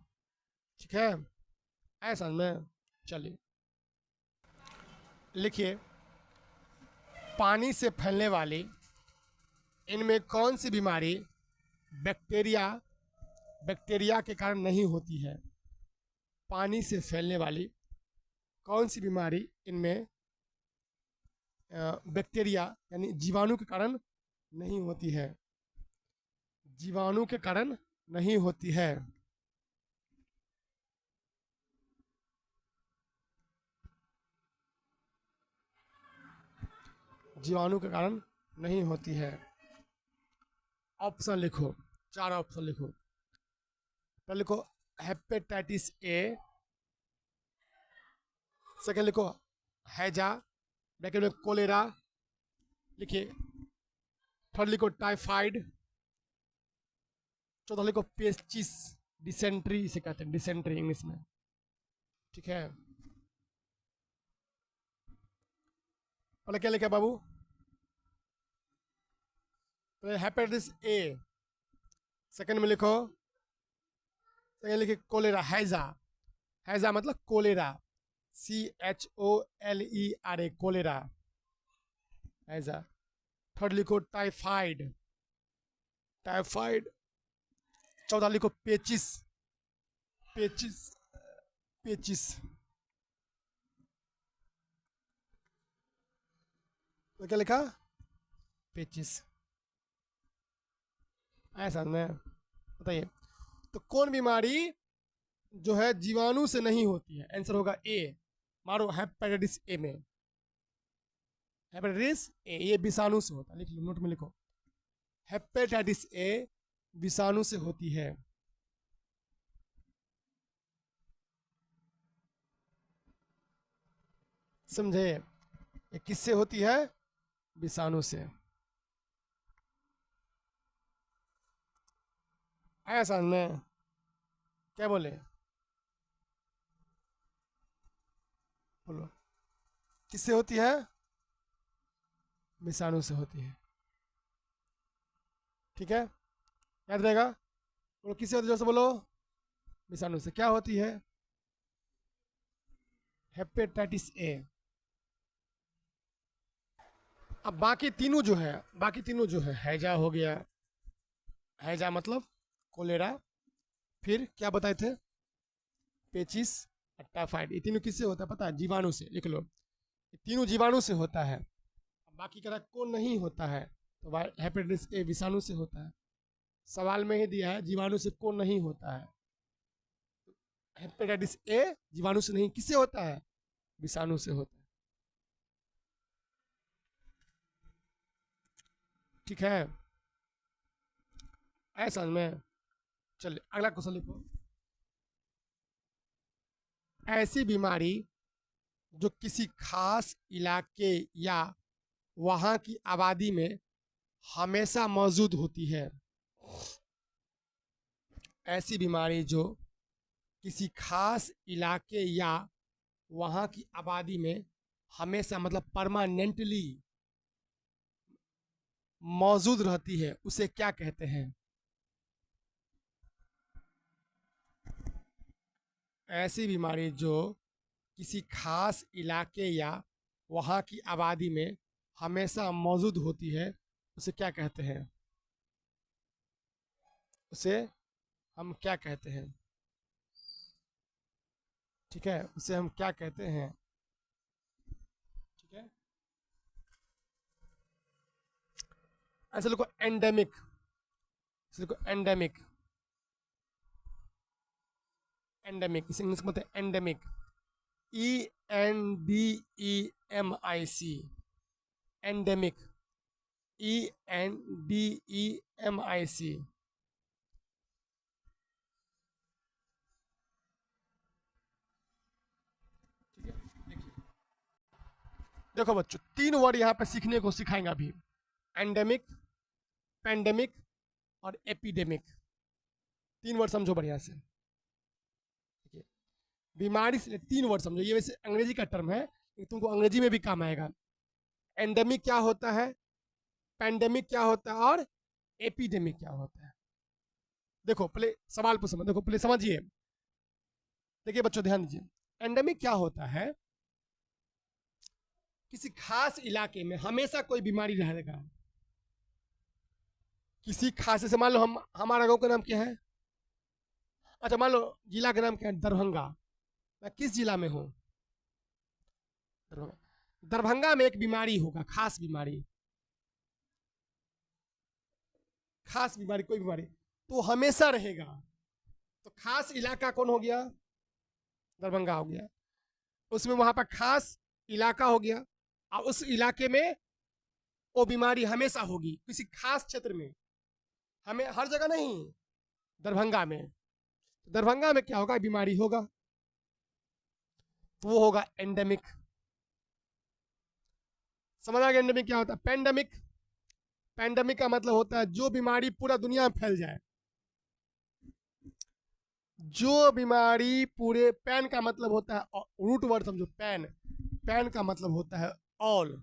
ठीक है, ऐसा में चलिए लिखिए, पानी से फैलने वाली इनमें कौन सी बीमारी बैक्टीरिया बैक्टीरिया के कारण नहीं होती है। पानी से फैलने वाली कौन सी बीमारी इनमें बैक्टीरिया यानी जीवाणु के कारण नहीं होती है? जीवाणु के कारण नहीं होती है। जीवाणु के कारण नहीं होती है। ऑप्शन लिखो, 4 ऑप्शन लिखो। पहले लिखो हेपेटाइटिस ए, सेकेंड लिखो हैजा, ब्रैकेट में कोलेरा लिखिए, थर्ड लिखो टाइफाइड, चौथा लिखो पेस्टिस, डिसेंट्री इसे कहते हैं, डिसेंट्री इंग्लिश में। ठीक है, पहले क्या लिखा बाबू? हेपेटाइटिस ए, सेकंड में लिखो, सेकंड लिखिए कोलेरा, हैजा, हैजा मतलब कोलेरा, CHOLERA, कोलेरा, हैजा। थर्ड लिखो टाइफाइड, टाइफाइड। चौथा लिखो पेचिस, पेचिस, पेचिस। तो क्या लिखा? पेचिस। ऐसा में बताइए, तो कौन बीमारी जो है जीवाणु से नहीं होती है? आंसर होगा ए। मारो हेपेटाइटिस ए में, हेपेटाइटिस ए ये विषाणु से होता है। लिख लो, नोट में लिखो, हेपेटाइटिस ए विषाणु से होती है। समझे? ये किससे होती है? विषाणु से। ऐसा में क्या बोले? बोलो, किससे होती है? विषाणु से होती है। ठीक है, याद रहेगा। बोलो किससे होती है? जोर से बोलो। विषाणु से। क्या होती है? Hepatitis A. अब बाकी तीनों जो है, बाकी तीनों जो है, हैजा हो गया, हैजा मतलब कोलेरा, फिर क्या बताए थे? पेचिस, टाइफाइड। ये तीनों किससे होता है पता है? जीवाणु से। लिख लो, ये तीनों जीवाणु से होता है। बाकी कह रहा कौन नहीं होता है, तो हेपेटाइटिस ए विषाणु से होता है। सवाल में ही दिया है जीवाणु से कौन नहीं होता है। हेपेटाइटिस ए जीवाणु से नहीं, किससे होता है? विषाणु से होता है। ठीक है, ऐसा में। चलिए अगला क्वेश्चन लिखो। ऐसी बीमारी जो किसी खास इलाके या वहां की आबादी में हमेशा मौजूद होती है। ऐसी बीमारी जो किसी खास इलाके या वहां की आबादी में हमेशा मतलब परमानेंटली मौजूद रहती है, उसे क्या कहते हैं? ऐसी बीमारी जो किसी खास इलाके या वहां की आबादी में हमेशा मौजूद होती है, उसे क्या कहते हैं? उसे हम क्या कहते हैं? ठीक है, उसे हम क्या कहते हैं? ठीक है, ऐसे लिखो एंडेमिक, ऐसे लिखो एंडेमिक, एंडेमिक इसे इंग्लिश में बोलते हैं एंडेमिक, ENDEMIC, एंडेमिक, ENDEMIC। देखो बच्चों, 3 वर्ड यहाँ पे सीखने को सिखाएंगे अभी, एंडेमिक, पेंडेमिक और एपिडेमिक। 3 वर्ड समझो बढ़िया से। बीमारी से 3 वर्ड समझो, ये वैसे अंग्रेजी का टर्म है, तुमको अंग्रेजी में भी काम आएगा। एंडेमिक क्या होता है, पेंडेमिक क्या होता है, और एपिडेमिक क्या होता है। देखो पहले सवाल को समझ, देखो पहले समझिए। देखिए बच्चों ध्यान दीजिए, एंडेमिक क्या होता है? किसी खास इलाके में हमेशा कोई बीमारी रहेगा। किसी खास, से मान लो हम, हमारा गांव का नाम क्या है? अच्छा मान लो जिला का नाम क्या है, दरभंगा। मैं किस जिला में हूँ? दरभंगा। दरभंगा में एक बीमारी होगा, खास बीमारी, खास बीमारी, कोई बीमारी तो हमेशा रहेगा। तो खास इलाका कौन हो गया? दरभंगा हो गया। उसमें वहां पर खास इलाका हो गया, और उस इलाके में वो बीमारी हमेशा होगी, किसी खास क्षेत्र में, हमें हर जगह नहीं, दरभंगा में। दरभंगा में क्या होगा, बीमारी होगा, तो वो होगा एंडेमिक। समझ आ गया एंडेमिक क्या होता है? पेंडेमिक, पेंडेमिक का मतलब होता है जो बीमारी पूरा दुनिया में फैल जाए। जो बीमारी पूरे, पैन का मतलब होता है, रूट वर्ड समझो, पैन, पैन का मतलब होता है ऑल।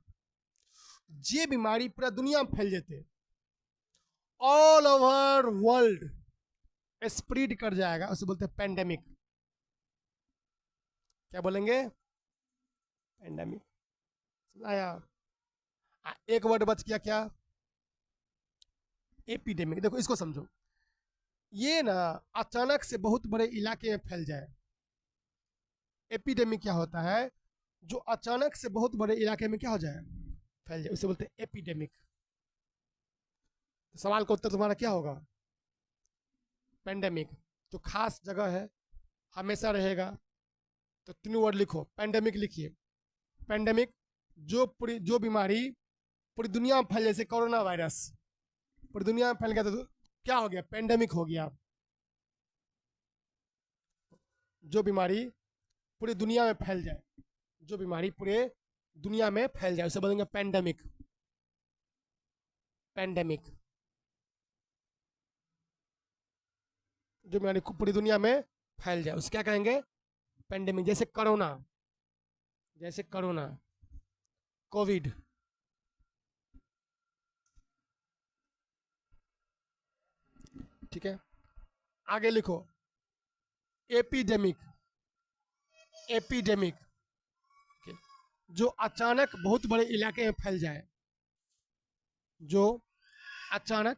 जे बीमारी पूरा दुनिया में फैल जाते, ऑल ओवर वर्ल्ड स्प्रेड कर जाएगा, उसे बोलते हैं पेंडेमिक। क्या बोलेंगे? पेंडेमिक। आया? एक वर्ड बच गया, क्या? एपिडेमिक। देखो इसको समझो, ये ना अचानक से बहुत बड़े इलाके में फैल जाए। एपिडेमिक क्या होता है? जो अचानक से बहुत बड़े इलाके में क्या हो जाए, फैल जाए, उसे बोलते हैं एपिडेमिक। तो सवाल का उत्तर तुम्हारा क्या होगा? पेंडेमिक। जो खास जगह है, हमेशा रहेगा, तो तीनों वर्ड लिखो, पेंडेमिक लिखिए। पेंडेमिक, जो बीमारी पूरी दुनिया में फैल, जैसे कोरोना वायरस पूरी दुनिया में फैल गया, तो क्या हो गया? पेंडेमिक हो गया। जो बीमारी पूरी दुनिया में फैल जाए, जो बीमारी पूरे दुनिया में फैल जाए, उसे बोलेंगे पेंडेमिक। पेंडेमिक, जो बीमारी पूरी दुनिया में फैल जाए उसे क्या कहेंगे? पेंडेमिक। जैसे कोरोना, जैसे कोरोना, कोविड। ठीक है, आगे लिखो, एपिडेमिक। एपिडेमिक, जो अचानक बहुत बड़े इलाके में फैल जाए, जो अचानक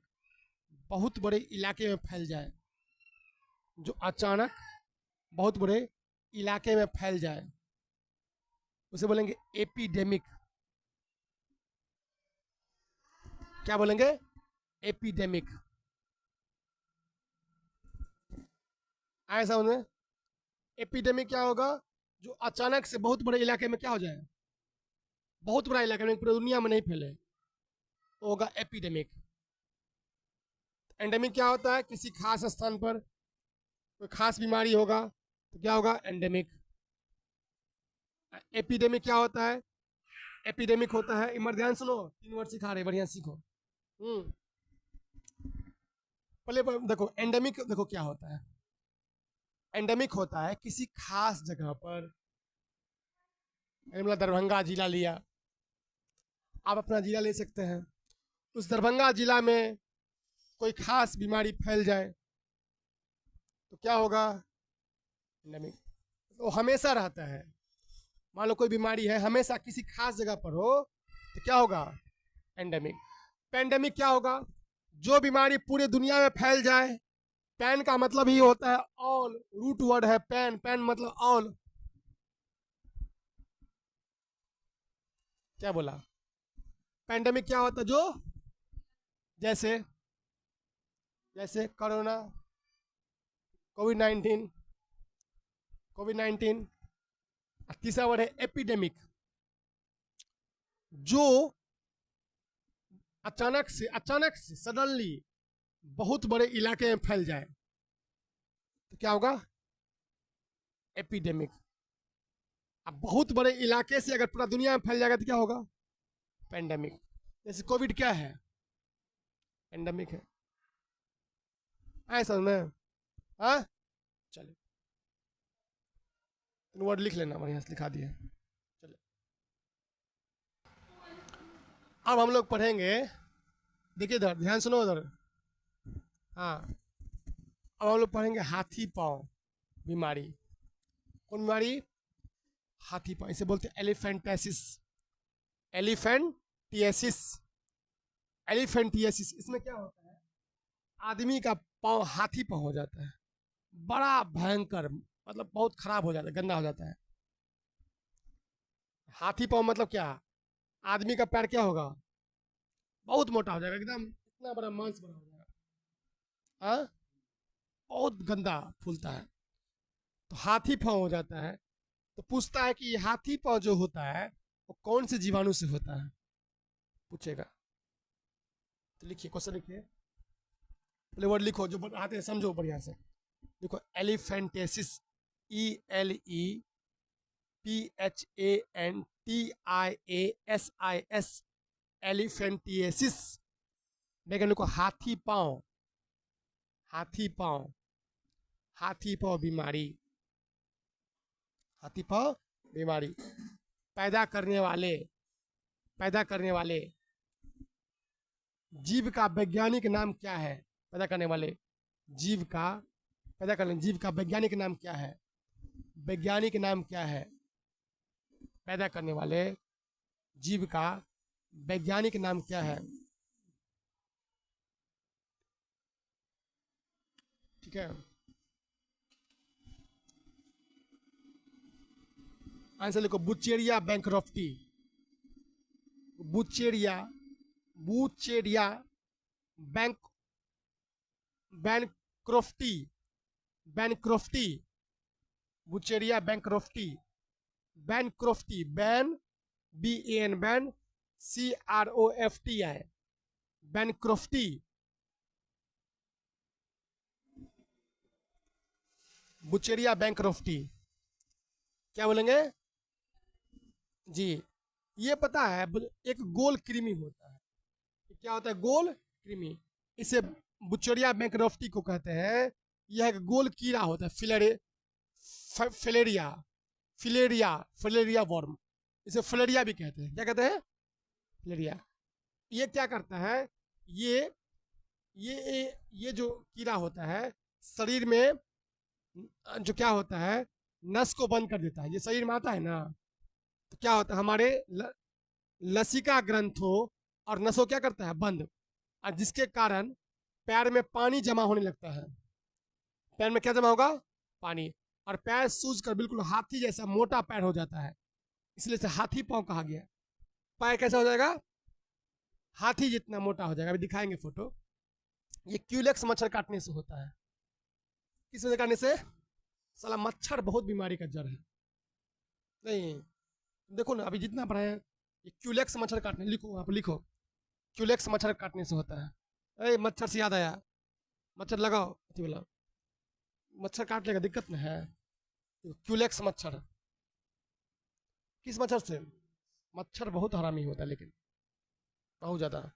बहुत बड़े इलाके में फैल जाए, जो अचानक बहुत बड़े इलाके में फैल जाए, उसे बोलेंगे एपिडेमिक। क्या बोलेंगे? एपिडेमिक। आए समझ में? एपिडेमिक क्या होगा? जो अचानक से बहुत बड़े इलाके में क्या हो जाए, बहुत बड़ा इलाके में, पूरी दुनिया में नहीं फैले, वो होगा एपिडेमिक। एंडेमिक क्या होता है? किसी खास स्थान पर कोई खास बीमारी होगा, तो क्या होगा? एंडेमिक। एपिडेमिक क्या होता है? एपिडेमिक होता है, ध्यान सुनो, 3 वर्ड सिखा रहे, बढ़िया सीखो। पहले देखो एंडेमिक, देखो क्या होता है। एंडेमिक होता है किसी खास जगह पर, मतलब दरभंगा जिला लिया, आप अपना जिला ले सकते हैं, उस दरभंगा जिला में कोई खास बीमारी फैल जाए, तो क्या होगा? एंडेमिक। तो हमेशा रहता है, मान लो कोई बीमारी है, हमेशा किसी खास जगह पर हो, तो क्या होगा? एंडेमिक। पेंडेमिक क्या होगा? जो बीमारी पूरे दुनिया में फैल जाए। पैन का मतलब ही होता है ऑल, रूट वर्ड है पैन, पैन मतलब ऑल। क्या बोला? पेंडेमिक क्या होता है? जो, जैसे, जैसे कोरोना, कोविड 19, कोविड 19। तीसरा वर्ड है एपिडेमिक, जो अचानक से सडनली बहुत बड़े इलाके में फैल जाए, तो क्या होगा? एपिडेमिक। अब बहुत बड़े इलाके से अगर पूरा दुनिया में फैल जाएगा, तो क्या होगा? पेंडेमिक। जैसे कोविड क्या है? पेंडेमिक है। आए समझ में? हाँ, चलिए, 3 वर्ड लिख लेना, बढ़िया से लिखा दिए। चलिए, अब हम लोग पढ़ेंगे, देखिए इधर ध्यान सुनो उधर। हाँ, अब हम लोग पढ़ेंगे हाथी पांव बीमारी। कौन बीमारी? हाथी पांव, इसे बोलते हैं एलिफेंटेसिस। Elephantiasis, elephantiasis. इसमें क्या होता है? आदमी का पांव हाथी पांव हो जाता है, बड़ा भयंकर, मतलब बहुत खराब हो जाता है, गंदा हो जाता है। हाथी पाँव मतलब क्या, आदमी का पैर क्या होगा, बहुत मोटा हो जाएगा एकदम, इतना बड़ा मांस बना हो जाएगा, हाँ, बहुत गंदा फूलता है, तो हाथी पाँव हो जाता है। तो पूछता है कि हाथी पाँव जो होता है वो कौन से जीवाणु से होता है, पूछेगा। तो लिखिए, क्वेश्चन लिखिए, पहले वर्ड लिखो जो आते हैं, समझो बढ़िया से। देखो, एलिफेंटेसिस, ELEPHANTIASIS, एलिफेंटिएसिस। देखो लिखो, हाथी पाँव, हाथी पाँव, हाथी पाँव बीमारी, हाथी पाँव बीमारी। पैदा करने वाले, पैदा करने वाले जीव का वैज्ञानिक नाम क्या है, पैदा करने वाले जीव का, पैदा करने जीव का वैज्ञानिक नाम क्या है, वैज्ञानिक नाम क्या है, पैदा करने वाले जीव का वैज्ञानिक नाम क्या है, ठीक है। आंसर लिखो, Wuchereria bancrofti, Wuchereria, Wuchereria bank, bancrofti, bancrofti, Wuchereria bancrofti, bancrofti, ban, BAN, ban, CROFTI, bancrofti, Wuchereria bancrofti. क्या बोलेंगे जी, ये पता है, एक गोल कृमि होता है, क्या होता है, गोल कृमि, इसे बुचेरिया बैंक्रॉफ्टी को कहते हैं। यह एक गोल कीड़ा होता है, फिलेरिया, फिलेरिया, फिलेरिया वर्म, इसे फिलेरिया भी कहते हैं। क्या कहते हैं, फिलेरिया। ये क्या करता है, ये ये जो कीड़ा होता है शरीर में, जो क्या होता है, नस को बंद कर देता है। ये शरीर में आता है ना, तो क्या होता है, हमारे लसिका ग्रंथों और नसों क्या करता है, बंद, और जिसके कारण पैर में पानी जमा होने लगता है। पैर में क्या जमा होगा, पानी, और पैर सूज कर बिल्कुल हाथी जैसा मोटा पैर हो जाता है, इसलिए से हाथी पाँव कहा गया। पैर कैसा हो जाएगा, हाथी जितना मोटा हो जाएगा, अभी दिखाएंगे फोटो। ये क्यूलेक्स मच्छर काटने से होता है। किस वजह काटने से, साला मच्छर बहुत बीमारी का जड़ है। नहीं, देखो ना, अभी जितना पढ़ा है, ये क्यूलेक्स मच्छर काटने, लिखो वहाँ पर, लिखो, क्यूलेक्स मच्छर काटने से होता है। अरे मच्छर से याद आया, मच्छर लगाओ, अथी वाला मच्छर काटने का दिक्कत नहीं है, क्यूलेक्स मच्छर। किस मच्छर से, मच्छर बहुत हरामी होता है, लेकिन बहुत ज़्यादा,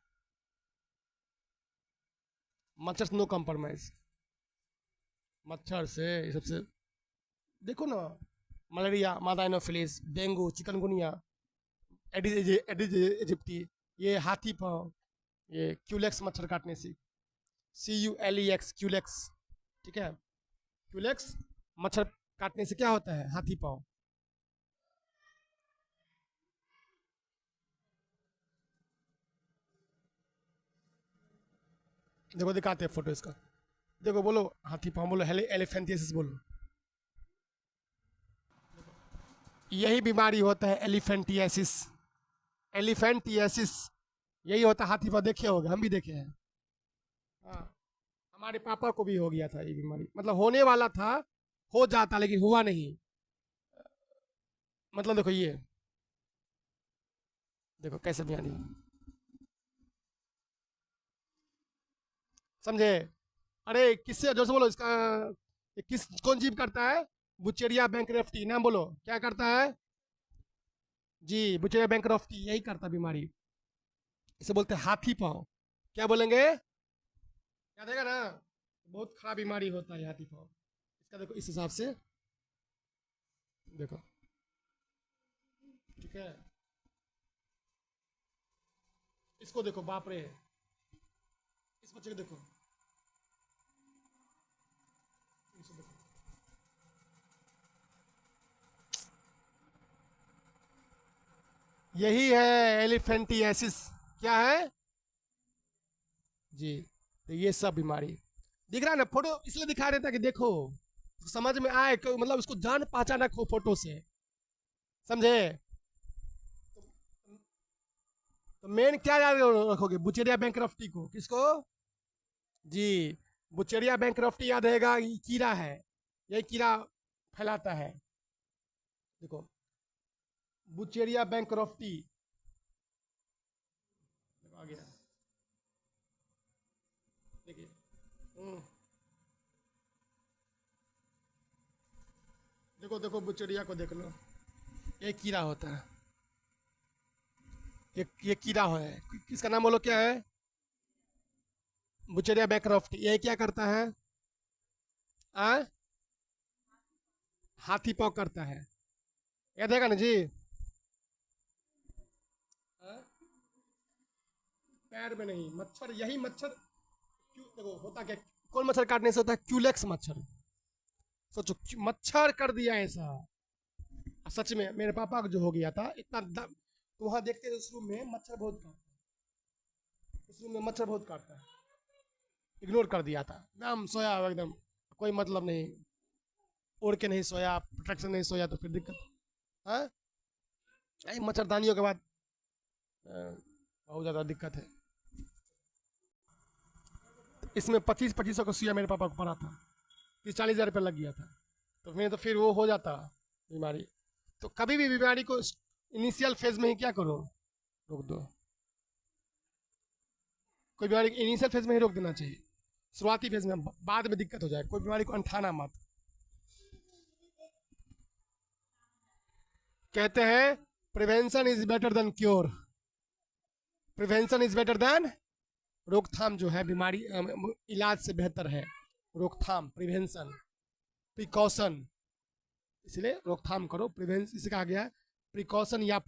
मच्छर से नो कॉम्प्रोमाइज, मच्छर से ये सबसे। देखो ना, मलेरिया, मादा एनोफिलिस, डेंगू, चिकनगुनिया, एडिस इजिप्टी, ये हाथी पाँव, ये क्यूलेक्स मच्छर काटने से, CULEX, क्यूलेक्स, ठीक है। क्यूलेक्स मच्छर काटने से क्या होता है, हाथी पाँव। देखो दिखाते हैं फोटो इसका, देखो, बोलो हाथी पाँव, बोलो एलिफेंटियासिस बोलो। यही बीमारी होता है एलिफेंटियासिस, एलिफेंटियासिस यही होता है हाथी पाँव, देखे होगे, हम भी देखे हैं, हाँ, हमारे पापा को भी हो गया था ये बीमारी, मतलब होने वाला था, हो जाता लेकिन हुआ नहीं। मतलब देखो ये, देखो कैसे बीमारी, समझे। अरे किससे, जोर से बोलो इसका, ये किस, कौन जीव करता है, बुचेरिया बैंक्रॉफ्टी, नाम बोलो, क्या करता है जी, बुचेरिया बैंक्रॉफ्टी यही करता बीमारी, इसे बोलते हैं हाथी पाँव। क्या बोलेंगे, याद आएगा ना, बहुत खराब बीमारी होता है हाथी पाँव। इसका देखो इस हिसाब से, देखो, ठीक है, इसको देखो, बाप रे, इस बच्चे को देखो, इसको देखो, यही है एलिफेंटियासिस। क्या है जी, तो ये सब बीमारी दिख रहा है ना, फोटो इसलिए दिखा रहे था कि देखो, समझ में आए मतलब उसको जान पहचान रखो फोटो से, समझे। तो मेन क्या याद रखोगे, बुचेरिया बैंकरप्टी को, किसको, जी, बुचेरिया बैंकरप्टी याद रहेगा, ये कीड़ा है, यही कीड़ा फैलाता है। देखो बुचेरिया बैंकरप्टी आ गया, देखिए, देखो देखो बुचेरिया को देख लो, ये कीड़ा होता है, ये कीड़ा है, किसका नाम बोलो, क्या है, बुचेरिया बैंकरप्टी। ये क्या करता है, आ? हाथी पाँव करता है, याद है ना जी। आ? पैर में नहीं, मच्छर, यही मच्छर, क्यों देखो होता क्या, कौन मच्छर काटने से होता है, क्यूलेक्स मच्छर। सोचो मच्छर कर दिया ऐसा, सच में मेरे पापा को जो हो गया था इतना तो वहां देखते थे उस रूम में मच्छर बहुत काटता है, उस रूम में मच्छर बहुत काटता है, इग्नोर कर दिया था, एकदम सोया एकदम, कोई मतलब नहीं, ओढ़ के नहीं सोया, प्रोटेक्शन नहीं सोया, तो फिर दिक्कत, हाँ, मच्छरदानियों के बाद बहुत ज़्यादा दिक्कत है। इसमें 2500 का सुइया मेरे पापा को पड़ा था, 30-40 हज़ार रुपया लग गया था, तो फिर वो हो जाता बीमारी। तो कभी भी बीमारी को इनिशियल फेज में ही क्या करो, रोक दो, कोई बीमारी इनिशियल फेज में ही रोक देना चाहिए, शुरुआती फेज में, बाद में दिक्कत हो जाए, कोई बीमारी को अंठाना मत। कहते हैं prevention is better than cure, prevention is better than, रोकथाम जो है बीमारी इलाज से बेहतर है, रोकथाम, प्रिवेंशन, प्रिकॉशन, इसलिए रोकथाम करो, प्रिवेंशन इसे कहा गया, प्रिकॉशन या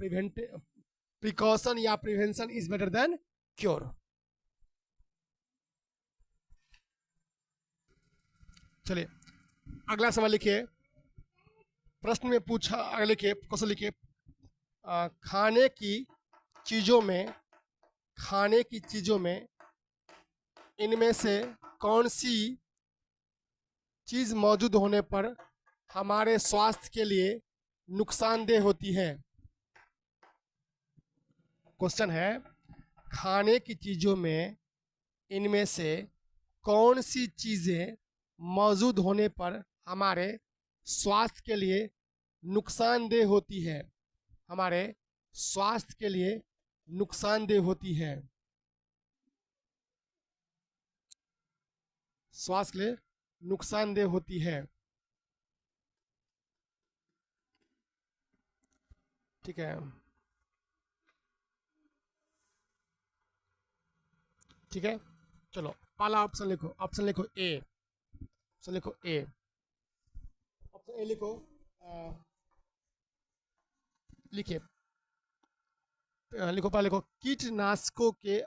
प्रिकॉशन या prevention is better than cure. चलिए अगला सवाल लिखिए, प्रश्न में पूछा, अगले लिखिए, क्वेश्चन लिखिए, खाने की चीजों में, खाने की चीजों में इनमें से कौन सी चीज मौजूद होने पर हमारे स्वास्थ्य के लिए नुकसानदेह होती है। क्वेश्चन है, खाने की चीजों में इनमें से कौन सी चीजें मौजूद होने पर हमारे स्वास्थ्य के लिए नुकसानदेह होती है, हमारे स्वास्थ्य के लिए नुकसानदेह होती है, स्वास्थ्य के लिए नुकसानदेह होती है। ठीक है, ठीक है, चलो पहला ऑप्शन लिखो, ऑप्शन लिखो ए, ऑप्शन लिखो ए, ऑप्शन ए लिखो, लिखिए, लिखो, पहले लिखो, कीटनाशकों के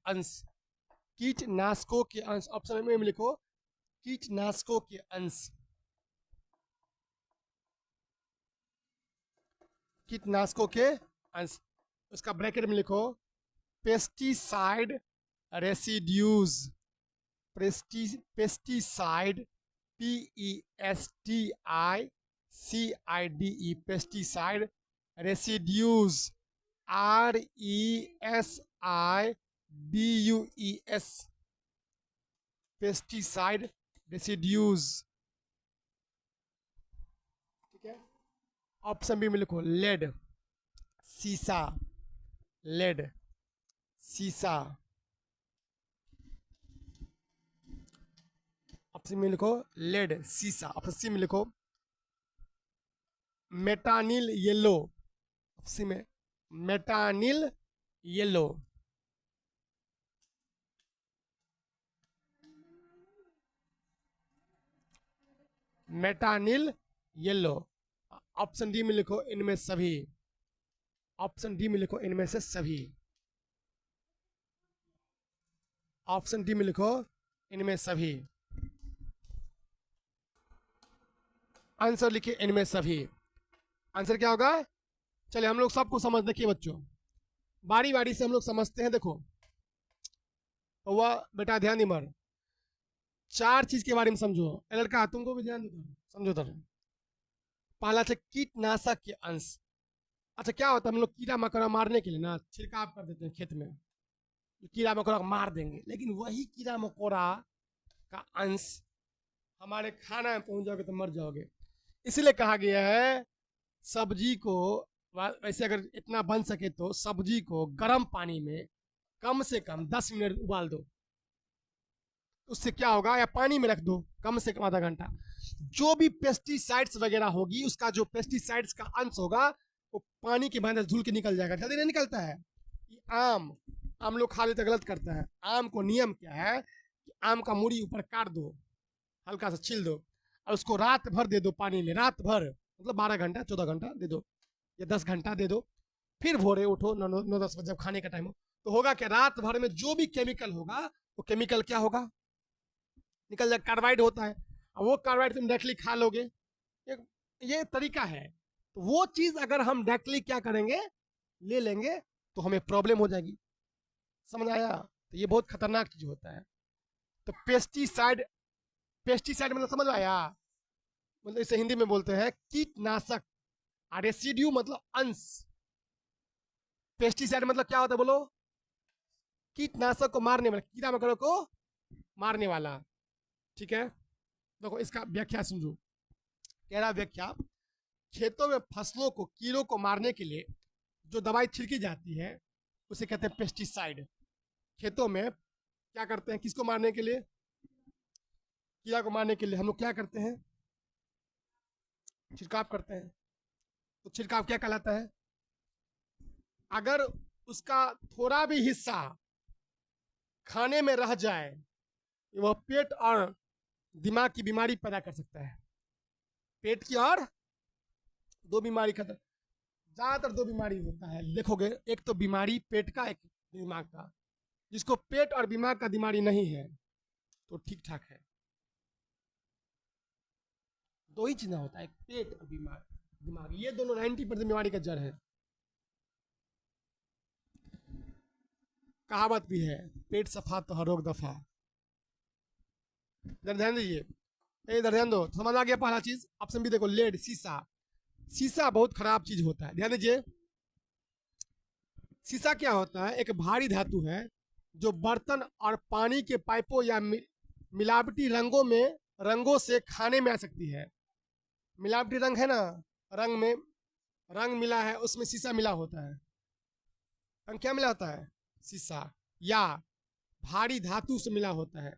अंश, कीटनाशकों के अंश, ऑप्शन में लिखो कीटनाशकों के अंश, कीटनाशकों के अंश, उसका ब्रैकेट में लिखो pesticide residues, pesticide, PESTICIDE, pesticide residues, RESIDUES, pesticide residues. ठीक है, ऑप्शन बी में लिखो लेड, सीसा, लेड, सीसा, ऑप्शन में लिखो लेड, सीसा, ऑप्शन सी में लिखो मेटानिल येलो, ऑप्शन में metanil yellow, metanil yellow, option D में लिखो इनमें सभी, ऑप्शन डी में लिखो इनमें से सभी, ऑप्शन डी में लिखो इनमें सभी, आंसर लिखिए इनमें सभी, आंसर क्या होगा, चलिए हम लोग सबको समझ, देखिए बच्चों बारी बारी से हम लोग समझते हैं। देखो वह बेटा ध्यान नहीं मर, 4 चीज के बारे में समझो। ए लड़का तुमको भी ध्यान दो, समझो तो। पहला से कीटनाशक के अंश। अच्छा क्या होता है, हम लोग कीड़ा मकोड़ा मारने के लिए ना छिड़काव कर देते हैं खेत में, कीड़ा मकोड़ा को मार देंगे, लेकिन वही कीड़ा मकोड़ा का अंश हमारे खाना में पहुंच जाओगे तो मर जाओगे। इसलिए कहा गया है सब्जी को, वैसे अगर इतना बन सके तो सब्जी को गर्म पानी में कम से कम 10 मिनट उबाल दो। उससे क्या होगा, या पानी में रख दो कम से कम आधा घंटा। जो भी पेस्टिसाइड्स वगैरह होगी, उसका जो पेस्टिसाइड्स का अंश होगा वो पानी के बाद धुल के निकल जाएगा। जल्दी नहीं निकलता है। आम लोग खा लेते गलत करता है। आम को नियम क्या है कि आम का मूड़ी ऊपर काट दो, हल्का सा छील दो, और उसको रात भर दे दो पानी में। रात भर मतलब 12 घंटा 14 घंटा दे दो, या 10 घंटा दे दो। फिर भोरे उठो 9-10 बजे जब खाने का टाइम हो, तो होगा क्या, रात भर में जो भी केमिकल होगा वो केमिकल क्या होगा, निकल जाए। कार्बाइड होता है, और वो कार्बाइड तुम डायरेक्टली खा लोगे। ये तरीका है। तो वो चीज अगर हम डायरेक्टली क्या करेंगे, ले लेंगे, तो हमें प्रॉब्लम हो जाएगी। समझ आया? तो ये बहुत खतरनाक चीज होता है। तो पेस्टिसाइड, पेस्टिसाइड मतलब समझ आया, मतलब इसे हिंदी में बोलते हैं कीटनाशक। रेसिड्यू मतलब अंश। पेस्टिसाइड मतलब क्या होता है बोलो, कीटनाशक को मारने वाला, कीड़ा मकोड़ों को मारने वाला। ठीक है, देखो इसका व्याख्या समझो। कह रहा व्याख्या, खेतों में फसलों को कीड़ों को मारने के लिए जो दवाई छिड़की जाती है उसे कहते हैं पेस्टिसाइड। खेतों में क्या करते हैं, किसको मारने के लिए, कीड़ा को मारने के लिए हम लोग क्या करते हैं, छिड़काव करते हैं। तो छिड़काव क्या कहलाता है, अगर उसका थोड़ा भी हिस्सा खाने में रह जाए, वह पेट और दिमाग की बीमारी पैदा कर सकता है। पेट की और दो बीमारी खतर, ज्यादातर दो बीमारी होता है देखोगे, एक तो बीमारी पेट का, एक दिमाग का। जिसको पेट और दिमाग का बीमारी नहीं है तो ठीक ठाक है। दो ही चीजें होता है, पेट और दिमाग, ये दोनों 90% बीमारी का जड़ है। कहावत भी है, पेट सफा तो हर रोग दफा। इधर ध्यान दीजिए, इधर ध्यान दो, समझ आ गया। पहला चीज ऑप्शन भी देखो, लेड, शीशा। शीशा बहुत खराब चीज होता है, ध्यान दीजिए। शीशा क्या होता है, एक भारी धातु है जो बर्तन और पानी के पाइपों या मिलावटी रंगों से खाने में आ सकती है। मिलावटी रंग है ना, रंग में रंग मिला है, उसमें शीशा मिला होता है। रंग क्या मिला होता है, शीशा, या भारी धातु से मिला होता है।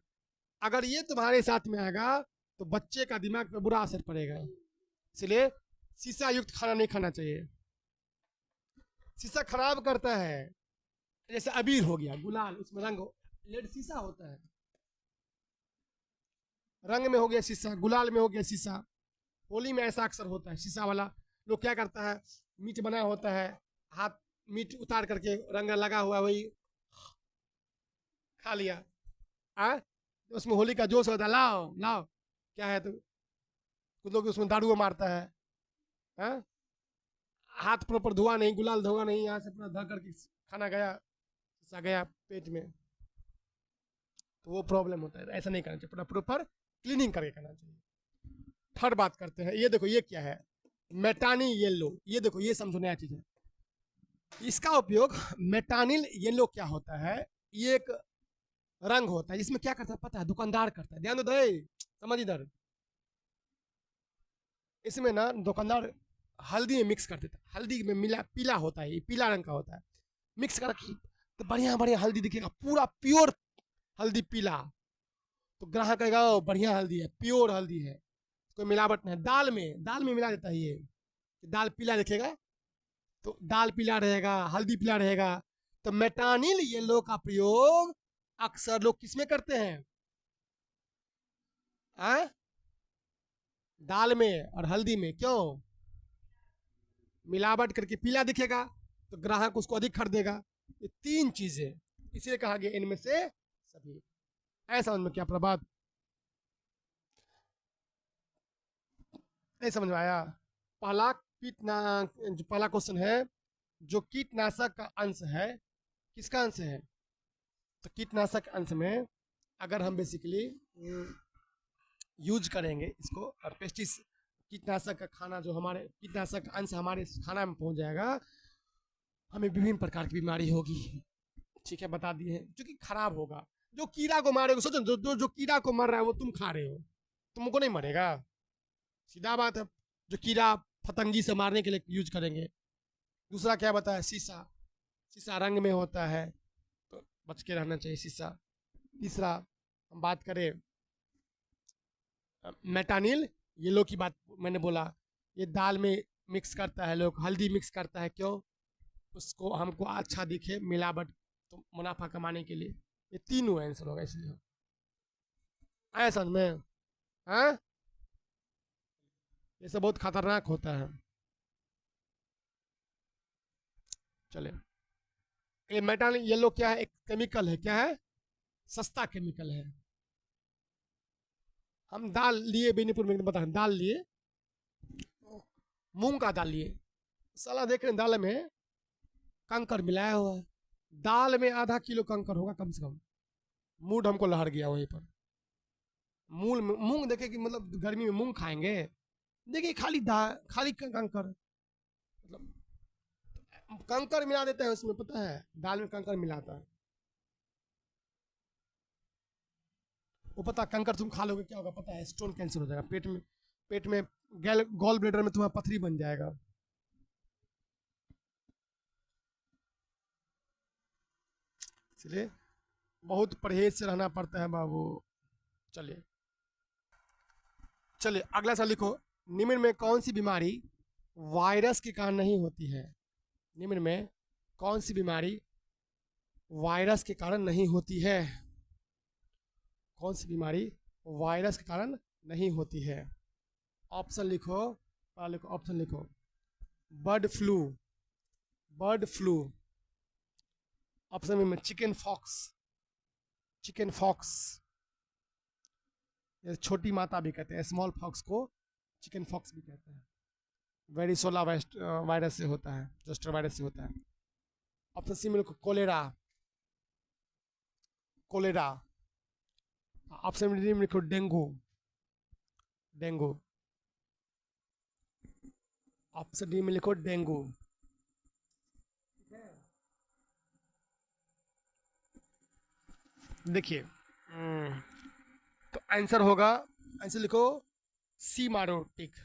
अगर ये तुम्हारे साथ में आएगा तो बच्चे का दिमाग पे बुरा असर पड़ेगा। इसलिए शीशा युक्त खाना नहीं खाना चाहिए। शीशा खराब करता है। जैसे अबीर हो गया, गुलाल, उसमें रंग लेड शीशा होता है। रंग में हो गया शीशा, गुलाल में हो गया शीशा। होली में ऐसा अक्सर होता है, शीशा वाला लोग क्या करता है, मीट बना होता है, हाथ मीट उतार करके रंग लगा हुआ वही खा लिया। उसमें होली का जोश होता है, लाओ लाओ क्या है, तो कुछ लोग उसमें दारू मारता है। आ? हाथ प्रॉपर धोआ नहीं, गुलाल धोआ नहीं, यहाँ से अपना धो करके खाना गया, शीशा गया पेट में, तो वो प्रॉब्लम होता है। ऐसा नहीं करना चाहिए, पूरा प्रॉपर क्लीनिंग करके करना चाहिए। थर्ड बात करते हैं, ये देखो ये क्या है, मेटानी येलो। ये देखो, ये समझो नया चीज है। इसका उपयोग, मेटानिल येलो क्या होता है, ये एक रंग होता है। इसमें क्या करता है पता है, दुकानदार करता है। ध्यान दो, समझ इधर। इसमें ना दुकानदार हल्दी में मिक्स कर देता है। हल्दी में मिला, पीला होता है, ये पीला रंग का होता है, मिक्स करके तो बढ़िया बढ़िया हल्दी दिखेगा, पूरा प्योर हल्दी पीला। तो ग्राहक कहेगा ओ बढ़िया हल्दी है, प्योर हल्दी है, कोई मिलावट नहीं। दाल में मिला देता है ये, दाल पीला दिखेगा, तो दाल पीला रहेगा, हल्दी पीला रहेगा। तो मेटानिल येलो का प्रयोग अक्सर लोग किसमें करते हैं, दाल में और हल्दी में। क्यों, मिलावट करके पीला दिखेगा तो ग्राहक उसको अधिक खरीदेगा। ये तीन चीजें, इसलिए कहा गया इनमें से सभी। ऐसा समझ में क्या प्रभात, नहीं समझ में आया? पहला पहला क्वेश्चन है, जो कीटनाशक का अंश है, किसका अंश है, तो कीटनाशक अंश में अगर हम बेसिकली यूज करेंगे इसको, और पेस्टिस कीटनाशक का खाना जो हमारे कीटनाशक अंश हमारे खाना में पहुंच जाएगा, हमें विभिन्न प्रकार की बीमारी होगी। ठीक है, बता दिए हैं, क्योंकि खराब होगा। जो कीड़ा को मारेगा, सोचो जो कीड़ा को मर रहा है वो तुम खा रहे हो, तुमको नहीं मरेगा, सीधा बात है। जो कीड़ा फतंगी से मारने के लिए यूज करेंगे। दूसरा क्या बताया, शीशा, शीशा रंग में होता है तो बच के रहना चाहिए शीशा। तीसरा हम बात करें मेटानिल, ये लो की बात मैंने बोला, ये दाल में मिक्स करता है लोग, हल्दी मिक्स करता है, क्यों, उसको हमको अच्छा दिखे, मिलावट तो मुनाफा कमाने के लिए। ये तीनों आंसर होगा, इसलिए आया समझ में? हाँ, ये सब बहुत खतरनाक होता है। चले, ये मेटानिल येलो क्या है, एक केमिकल है, क्या है, सस्ता केमिकल है। हम दाल लिए बेनीपुर में, बता, दाल लिए, मूंग का दाल लिए, साला देख रहे हैं दाल में कंकर मिलाया हुआ है, दाल में आधा किलो कंकर होगा कम से कम। मूड हमको लहर गया वहीं पर। मूल मूंग देखे कि मतलब गर्मी में मूंग खाएंगे, देखिए खाली दाल, खाली कंकर, मतलब कंकर मिला देता है उसमें, पता है दाल में कंकर मिलाता है। वो पता, कंकर तुम खा लोगे क्या होगा पता है, स्टोन कैंसर हो जाएगा पेट में, पेट में गॉल ब्लेडर में तुम्हारा पथरी बन जाएगा। इसलिए बहुत परहेज से रहना पड़ता है बाबू। चलिए, चलिए अगला सा लिखो, निम्न में कौन सी बीमारी वायरस के कारण नहीं होती है? निम्न में कौन सी बीमारी वायरस के कारण नहीं होती है? कौन सी बीमारी वायरस के कारण नहीं होती है? ऑप्शन लिखो, लिखो ऑप्शन लिखो, bird flu, bird flu, option में चिकन फॉक्स, चिकन फॉक्स, छोटी माता भी कहते हैं, स्मॉल फॉक्स को चिकन फॉक्स भी कहते हैं, वेरिसोला वायरस से होता है, जोस्टर वायरस से होता है। ऑप्शन सी में लिखो कोलेरा, कोलेरा। ऑप्शन डी में लिखो डेंगू, डेंगू। ऑप्शन डी में लिखो डेंगू। देखिए, तो आंसर होगा, आंसर लिखो सी मारो टिक,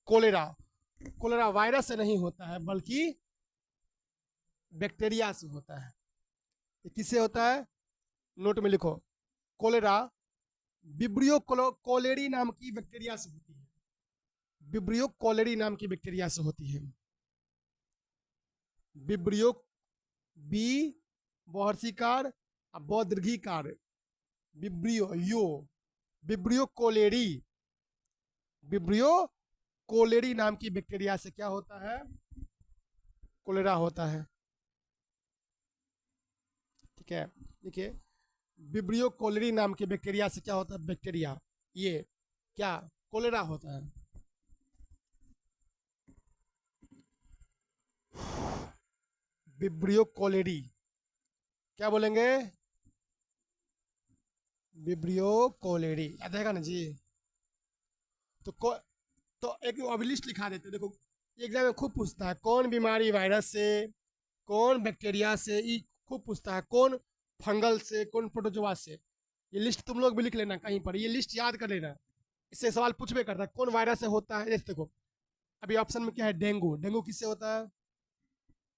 कोलेरा। कोलेरा वायरस से नहीं होता है बल्कि बैक्टीरिया से होता है। ये किससे होता है, नोट में लिखो, कोलेरा विब्रियो कोलेरी नाम की बैक्टीरिया से होती है, विब्रियो कोलेरी नाम की बैक्टीरिया से होती है। विब्रियो, बी बहर्षिकार, बौद्धिकार, विब्रियो यो, विब्रियो कोलेरी, विब्रियो कोलेरी नाम की बैक्टीरिया से क्या होता है, कोलेरा होता है। ठीक है, देखिए, विब्रियो कोलेरी नाम के बैक्टीरिया से क्या होता है, बैक्टीरिया, ये क्या, कोलेरा होता है। विब्रियो कोलेरी, क्या बोलेंगे, विब्रियो कोलेरी, याद रहेगा ना जी? तो तो एक अब लिस्ट लिखा देते, देखो एग्जाम में खूब पूछता है, कौन बीमारी वायरस से, कौन बैक्टीरिया से, ये खूब पूछता है, कौन फंगल से, कौन प्रोटोजोआ से। ये लिस्ट तुम लोग भी लिख लेना कहीं पर, ये लिस्ट याद कर लेना, इससे सवाल पूछबे करता है कौन वायरस से होता है। जैसे देखो अभी ऑप्शन में क्या है, डेंगू, डेंगू किससे होता है,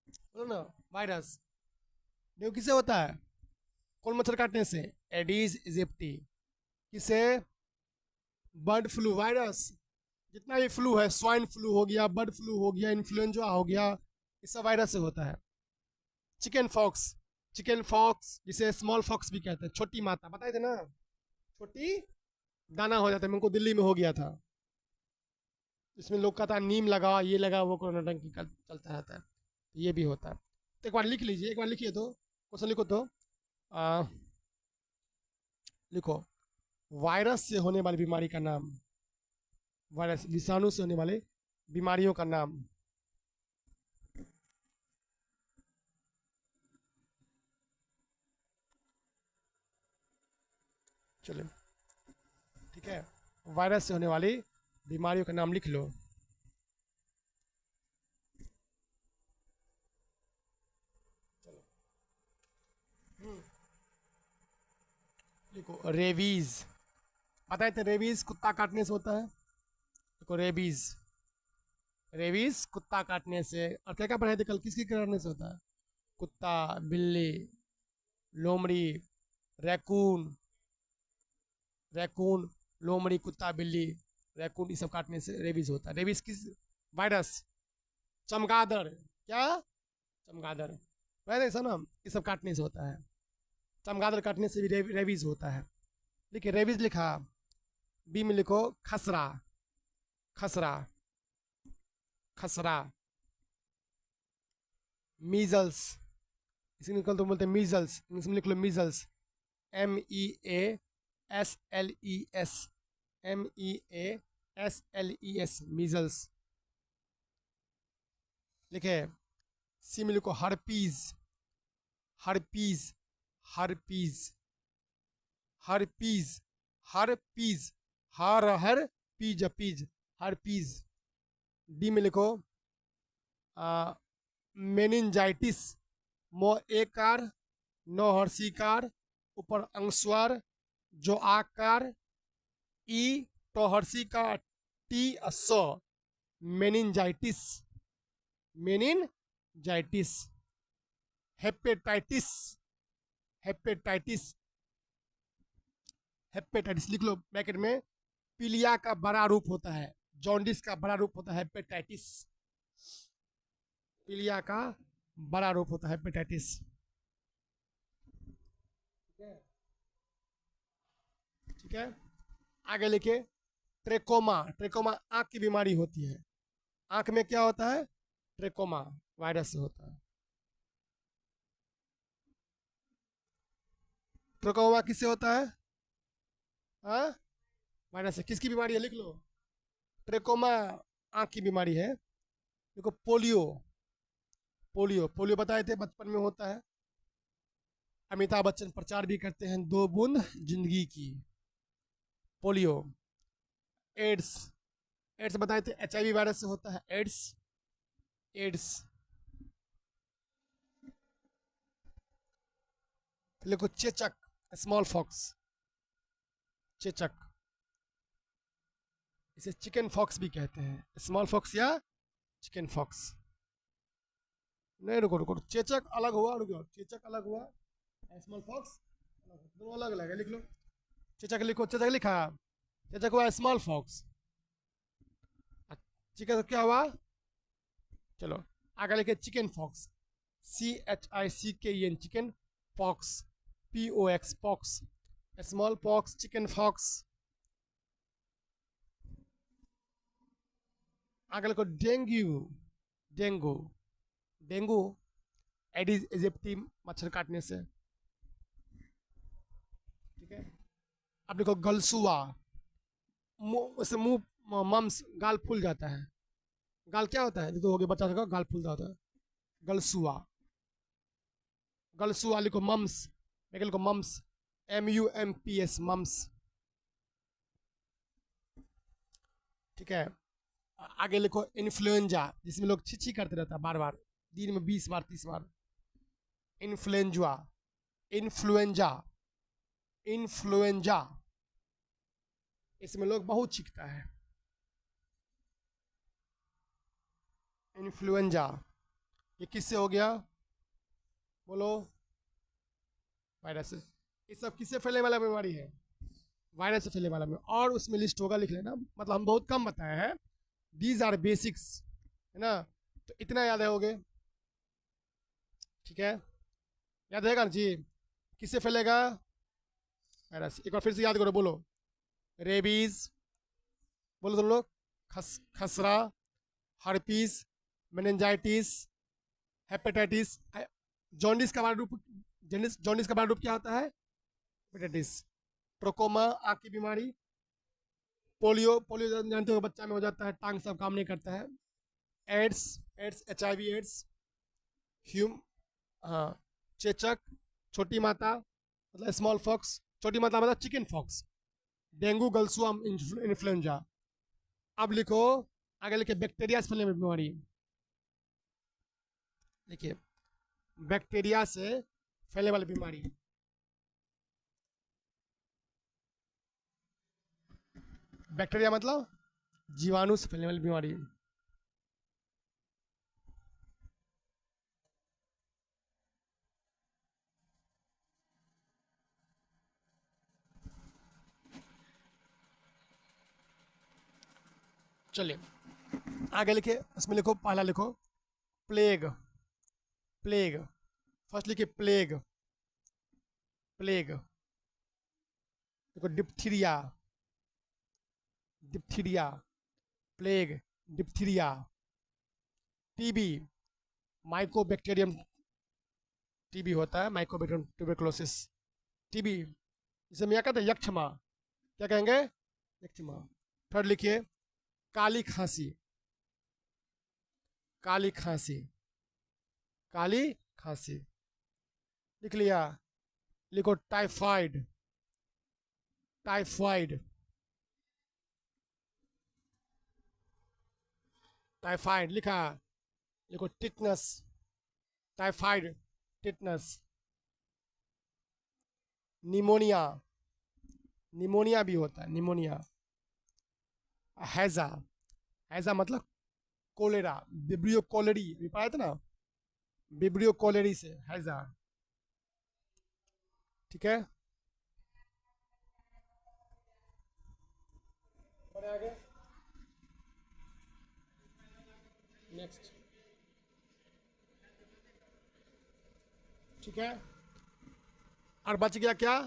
बोलो ना, वायरस। डेंगू किससे होता है, कौन मच्छर काटने से, एडीज इजिप्टी। किससे, बर्ड फ्लू वायरस, जितना भी फ्लू है, स्वाइन फ्लू हो गया, बर्ड फ्लू हो गया, इन्फ्लुएंजा हो गया, ये सब वायरस से होता है। चिकन फॉक्स, चिकन फॉक्स जिसे स्मॉल फॉक्स भी कहते हैं, छोटी माता, बताए थे ना, छोटी दाना हो जाता है, मेरे को दिल्ली में हो गया था, इसमें लोग कहता है नीम लगा, ये लगा, वो कोरोना टंकी चलता रहता है, तो ये भी होता है। तो एक बार लिख लीजिए, एक बार लिखिए तो, क्वेश्चन लिखो तो, आ, लिखो वायरस से होने वाली बीमारी का नाम, वायरस विषाणु से होने वाले बीमारियों का नाम। चलिए, ठीक है, वायरस से होने वाली बीमारियों का नाम लिख लो। देखो रेबीज, बताए थे रेबीज कुत्ता काटने से होता है। देखो रेबीज, रेबीज कुत्ता काटने से। और क्या क्या पढ़ाए थे कल, किसकी काटने से होता है? कुत्ता, बिल्ली, लोमड़ी, रैकून, रैकून, लोमड़ी, कुत्ता, बिल्ली, रैकून, ये सब काटने से रेबीज होता है। रेबीज किस वायरस? चमगादड़, क्या? चमगादड़, वैसे ऐसा ना, ये सब काटने से होता है। चमगादड़ काटने से भी रेबीज होता है। देखिए रेबीज लिखा, बी में लिखो खसरा, खसरा, खसरा। मीजल्स, इसी निकल तो बोलते हैं मीजल्स, इंग्लिश में लिख लो मीजल्स, MEASLES, MEASLES, मीजल्स। लिखे सी में लिखो herpes, herpes, herpes, herpes, herpes, herpes, pes, herpes. D में लिखो मेनिंजाइटिस, मो एकार, नो हर्षिकार, ऊपर अंगस्वर, जो आकार, ई तो हर्षिकार, टी स, meningitis, meningitis. Hepatitis, hepatitis, hepatitis लिख लो ब्रैकेट में। पीलिया का बड़ा रूप होता है, जॉन्डिस का बड़ा रूप होता है हेपेटाइटिस। पीलिया का बड़ा रूप होता है हेपेटाइटिस। ठीक है, आगे लिखे ट्रेकोमा, ट्रेकोमा आंख की बीमारी होती है। आंख में क्या होता है? ट्रेकोमा वायरस से होता है। ट्रेकोमा किससे होता है? हाँ, वायरस से। किसकी बीमारी है लिख लो, ट्रेकोमा आंख की बीमारी है। देखो पोलियो, पोलियो, पोलियो बताए थे बचपन में होता है। अमिताभ बच्चन प्रचार भी करते हैं, 2 बूंद जिंदगी की। पोलियो। एड्स, एड्स बताए थे HIV वायरस से होता है, एड्स, एड्स। देखो चेचक, स्मॉल फॉक्स, चेचक, इसे चिकन फॉक्स भी कहते हैं, स्मॉल फॉक्स या चिकन फॉक्स। नहीं रुको रुको, चेचक अलग हुआ, रुको, चेचक अलग हुआ, स्मॉल फॉक्स दोनों अलग अलग है, लिख लो। चेचक लिखो, चेचक लिखा, चेचक हुआ स्मॉल फॉक्स। चिकन क्या हुआ? चलो आगे लिखे chicken pox, CHICKEN, chicken pox, POX, pox, small pox, chicken pox. आगे लिखो dengue, dengue, dengue Aedes aegypti मच्छर काटने से। ठीक है, अब देखो गलसुआ, मुंह मम्स, गाल फूल जाता है। गाल क्या होता है? तो हो गया बच्चा का गाल फूल जाता है, गलसुआ, गलसुआ लिखो मम्स, लिखो मम्स, MUMPS, मम्स। ठीक है, आगे लिखो इन्फ्लुएंजा, जिसमें लोग छिछी करते रहता है बार बार, दिन में 20 बार 30 बार। इन्फ्लुएंजा, इन्फ्लुएंजा, इन्फ्लुएंजा, इसमें लोग बहुत छिकता है। इन्फ्लुएंजा, ये किससे हो गया? बोलो, वायरस से। ये सब किससे फैलने वाला बीमारी है? वायरस से फैलने वाला में। और उसमें लिस्ट होगा, लिख लेना, मतलब हम बहुत कम बताए हैं, दीज आर बेसिक्स, है ना, तो इतना याद है, हो गए। ठीक है, याद रहेगा ना जी? किससे फैलेगा? वायरस। एक बार फिर से याद करो, बोलो रेबीज, बोलो तुम लोग, खसरा, हर्पीस, मेनिंजाइटिस, हेपेटाइटिस, जॉन्डिस का बड़ा रूप, जॉन्डिस का बड़ा रूप क्या होता है? हेपेटाइटिस। ट्रोकोमा आँख की बीमारी। पोलियो, पोलियो जानते हो बच्चा में हो जाता है, टांग सब काम नहीं करता है। AIDS, AIDS HIV AIDS. ह्यूम, हाँ, चेचक, छोटी माता मतलब स्मॉल फॉक्स, छोटी माता मतलब चिकन फॉक्स। डेंगू, गलसुआम, इन्फ्लुएंजा। अब लिखो, आगे लिखे बैक्टीरिया से फैलने वाली बीमारी। देखिए, बैक्टीरिया से फैलने वाली बीमारी। बैक्टीरिया मतलब जीवाणु से फैलने वाली बीमारी। चलिए आगे लिखिए, इसमें लिखो, पहला लिखो प्लेग। प्लेग, फर्स्ट लिखिए प्लेग। प्लेग, देखो diphtheria. Diphtheria, plague, diphtheria. TB, Mycobacterium TB होता है, माइकोबैक्टीरियम ट्यूबरकुलोसिस। टीबी, इसे हम क्या कहते हैं, यक्षमा। क्या कहेंगे, यक्षमा। थर्ड लिखिए काली खांसी। काली खांसी, काली खांसी लिख लिया। लिखो टाइफाइड। टाइफाइड, टाइफाइड लिखा। लिखो tetanus. Typhoid, tetanus. Pneumonia, pneumonia भी होता है, निमोनिया। हैजा, हैजा मतलब कोलेरा। विब्रियो कोलेरी भी पाए थे ना, विब्रियो कोलेरी से हैजा। ठीक है, बढ़े आगे। नेक्स्ट, ठीक है। और बच गया क्या,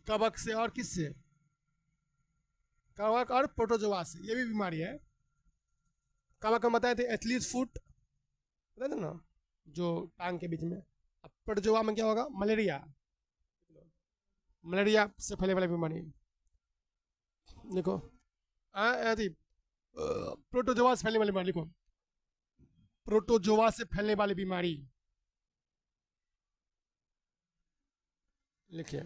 कवक से और किससे, कवक और प्रोटोजोआ से, ये भी बीमारी है। कवक हम बताए थे एथलीट फुट, बताए थे ना, जो टांग के बीच में। अब प्रोटोजोआ में क्या होगा, मलेरिया। मलेरिया से फैलने वाली बीमारी। देखो प्रोटोजोआ से फैलने वाली बीमारी लिखो, प्रोटोजोआ से फैलने वाली बीमारी लिखिए।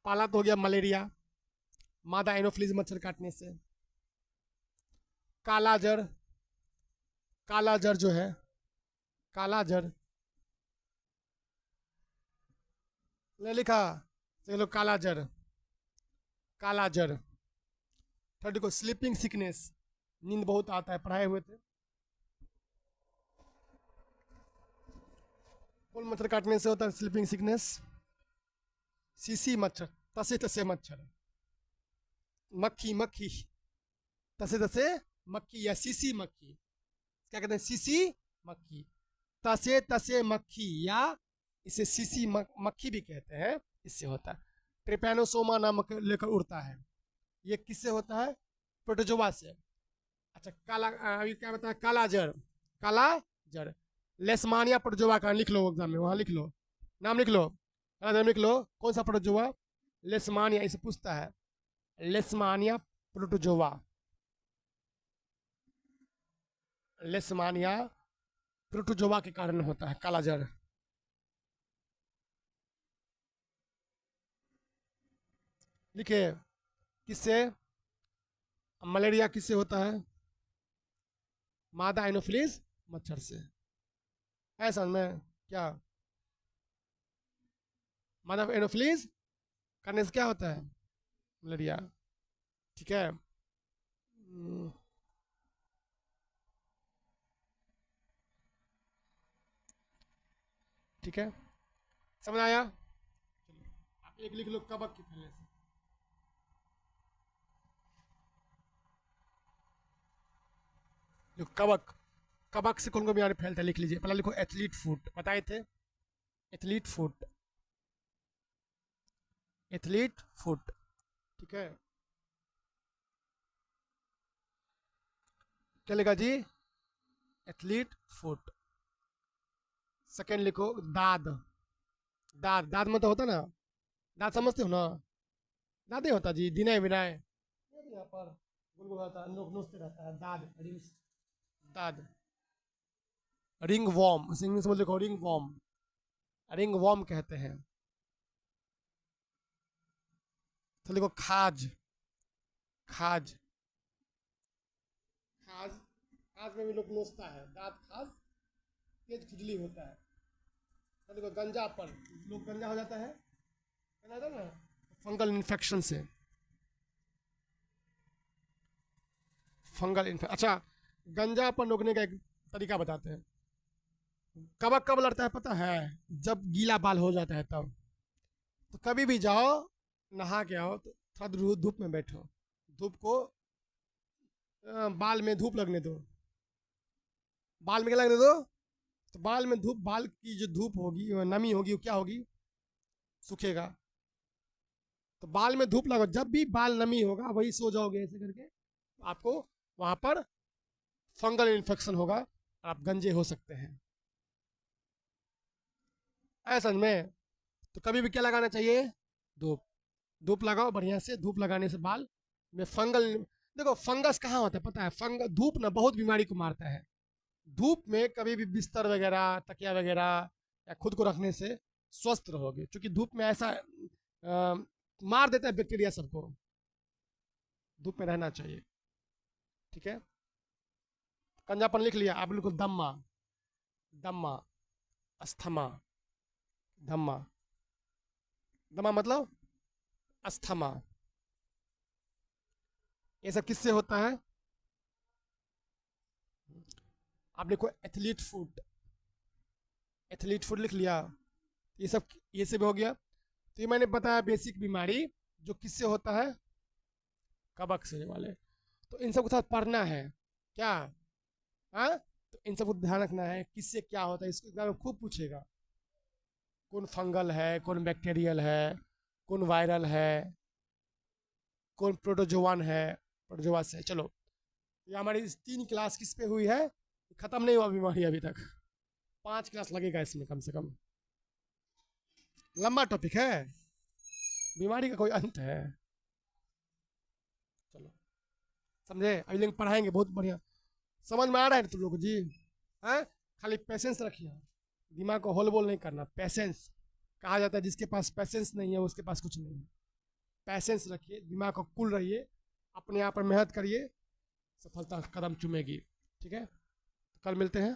पहला तो हो गया मलेरिया, मादा एनोफ्लिज मच्छर काटने से। काला जर, काला जर जो है, काला जर ले लिखा, चलो काला जर, काला जर। थर्ड को स्लीपिंग सिकनेस, नींद बहुत आता है, पढ़ाए हुए थे। कौन मच्छर काटने से होता है स्लीपिंग सिकनेस, सीसी मच्छर, तसे तसे मच्छर। मक्खी, मक्खी, तसे तसे मक्खी या सीसी मक्खी, क्या कहते हैं, सीसी मक्खी। तसे तसे मक्खी या इसे सीसी मक्खी भी कहते हैं, इससे होता है। ट्रिपैनोसोमा नामक लेकर उड़ता है, ये किससे होता है, प्रोटोजोआ से। अच्छा काला, अभी क्या बताया, काला जड़। काला जड़, लेस्मानिया प्रोटोजोआ का लिख लो एग्जाम में, वहां लिख लो, नाम लिख लो, काला जड़ लिख लो। कौन सा प्रोटोजोआ, लेस्मानिया, इसे पूछता है, लेस्मानिया प्रोटोजोआ। लेस्मानिया प्रोटोजोआ के कारण होता है काला जड़। लिखिए, किससे, मलेरिया किससे होता है, मादा एनोफिलीज मच्छर से। है समझ में क्या, मादा एनोफिलीज करने से क्या होता है, मलेरिया। ठीक है, ठीक है, समझ आया। आप एक लिख लो, कबक के फैलने से। कबक, कबक से कौन कौन बीमारी फैलता है लिख लीजिए। पहला लिखो एथलीट फुट, बताए थे, एथलीट फुट, एथलीट फुट। ठीक है, क्या लिखा जी, एथलीट फुट। सेकेंड लिखो दाद। दाद, दाद में तो होता ना, दाद समझते हो ना, दाद ही होता जी, दिनय विनय, यहाँ पर गुलगुलाता नोचते रहता है, दाद, रिंग्स, दाद। रिंग वॉर्म, उसे इंग्लिश में लिखो रिंग वॉर्म, रिंग वॉर्म कहते हैं। तो देखो खाज, खाज, खाज, खाज में भी लोग नोचता है, दांत खाज, तेज खुजली होता है। तो देखो गंजापन, लोग गंजा हो जाता है, ना, फंगल इन्फेक्शन से, फंगल इन्फेक्शन। अच्छा, गंजापन रोकने का एक तरीका बताते हैं। कब कब लड़ता है पता है? जब गीला बाल हो जाता है तब। तो कभी भी जाओ, नहा के आओ तो थोड़ा धूप में बैठो, धूप को बाल में धूप लगने दो, बाल में क्या लगने दो? तो बाल में धूप, बाल की जो धूप होगी, नमी होगी, वो क्या होगी? सूखेगा। तो बाल में धूप लगाओ, जब भी बाल नमी होगा वही सो जाओगे ऐसे करके, आपको वहां पर फंगल इन्फेक्शन होगा और आप गंजे हो सकते हैं। ऐसा में तो कभी भी क्या लगाना चाहिए? धूप, धूप लगाओ बढ़िया से, धूप लगाने से बाल में फंगल, देखो फंगस कहाँ होता है पता है? धूप ना बहुत बीमारी को मारता है। धूप में कभी भी बिस्तर वगैरह, तकिया वगैरह या खुद को रखने से स्वस्थ रहोगे, क्योंकि धूप में ऐसा मार देता है बैक्टीरिया सबको। धूप में रहना चाहिए, ठीक है। कंजापन लिख लिया आप लोग? दम्मा, दम्मा, अस्थमा, धम्मा, दमा मतलब अस्थमा। ये सब किससे होता है? आप लिखो एथलीट फुट, एथलीट फुट लिख लिया। ये सब हो गया। तो ये मैंने बताया बेसिक बीमारी जो किससे होता है? कबक से वाले। तो इन सब के साथ पढ़ना है क्या? हाँ, तो इन सब को ध्यान रखना है किससे क्या होता है, इसको एग्जाम में खूब पूछेगा। कौन फंगल है, कौन बैक्टीरियल है, कौन वायरल है, कौन प्रोटोजोवन है, प्रोटोजोआ से। चलो, ये हमारी 3 क्लास किस पे हुई है? खत्म नहीं हुआ बीमारी अभी तक, 5 क्लास लगेगा इसमें कम से कम। लंबा टॉपिक है, बीमारी का कोई अंत है। चलो, समझे? अभी लोग पढ़ाएंगे बहुत बढ़िया। समझ में आ रहा है तुम लोग जी? हैं? खाली पैसेंस रखिए, दिमाग को होल बोल नहीं करना। पैसेंस कहा जाता है, जिसके पास पैसेंस नहीं है उसके पास कुछ नहीं है। पैसेंस रखिए, दिमाग को कूल रहिए, अपने आप पर मेहनत करिए, सफलता कदम चूमेगी। ठीक है, कल मिलते हैं।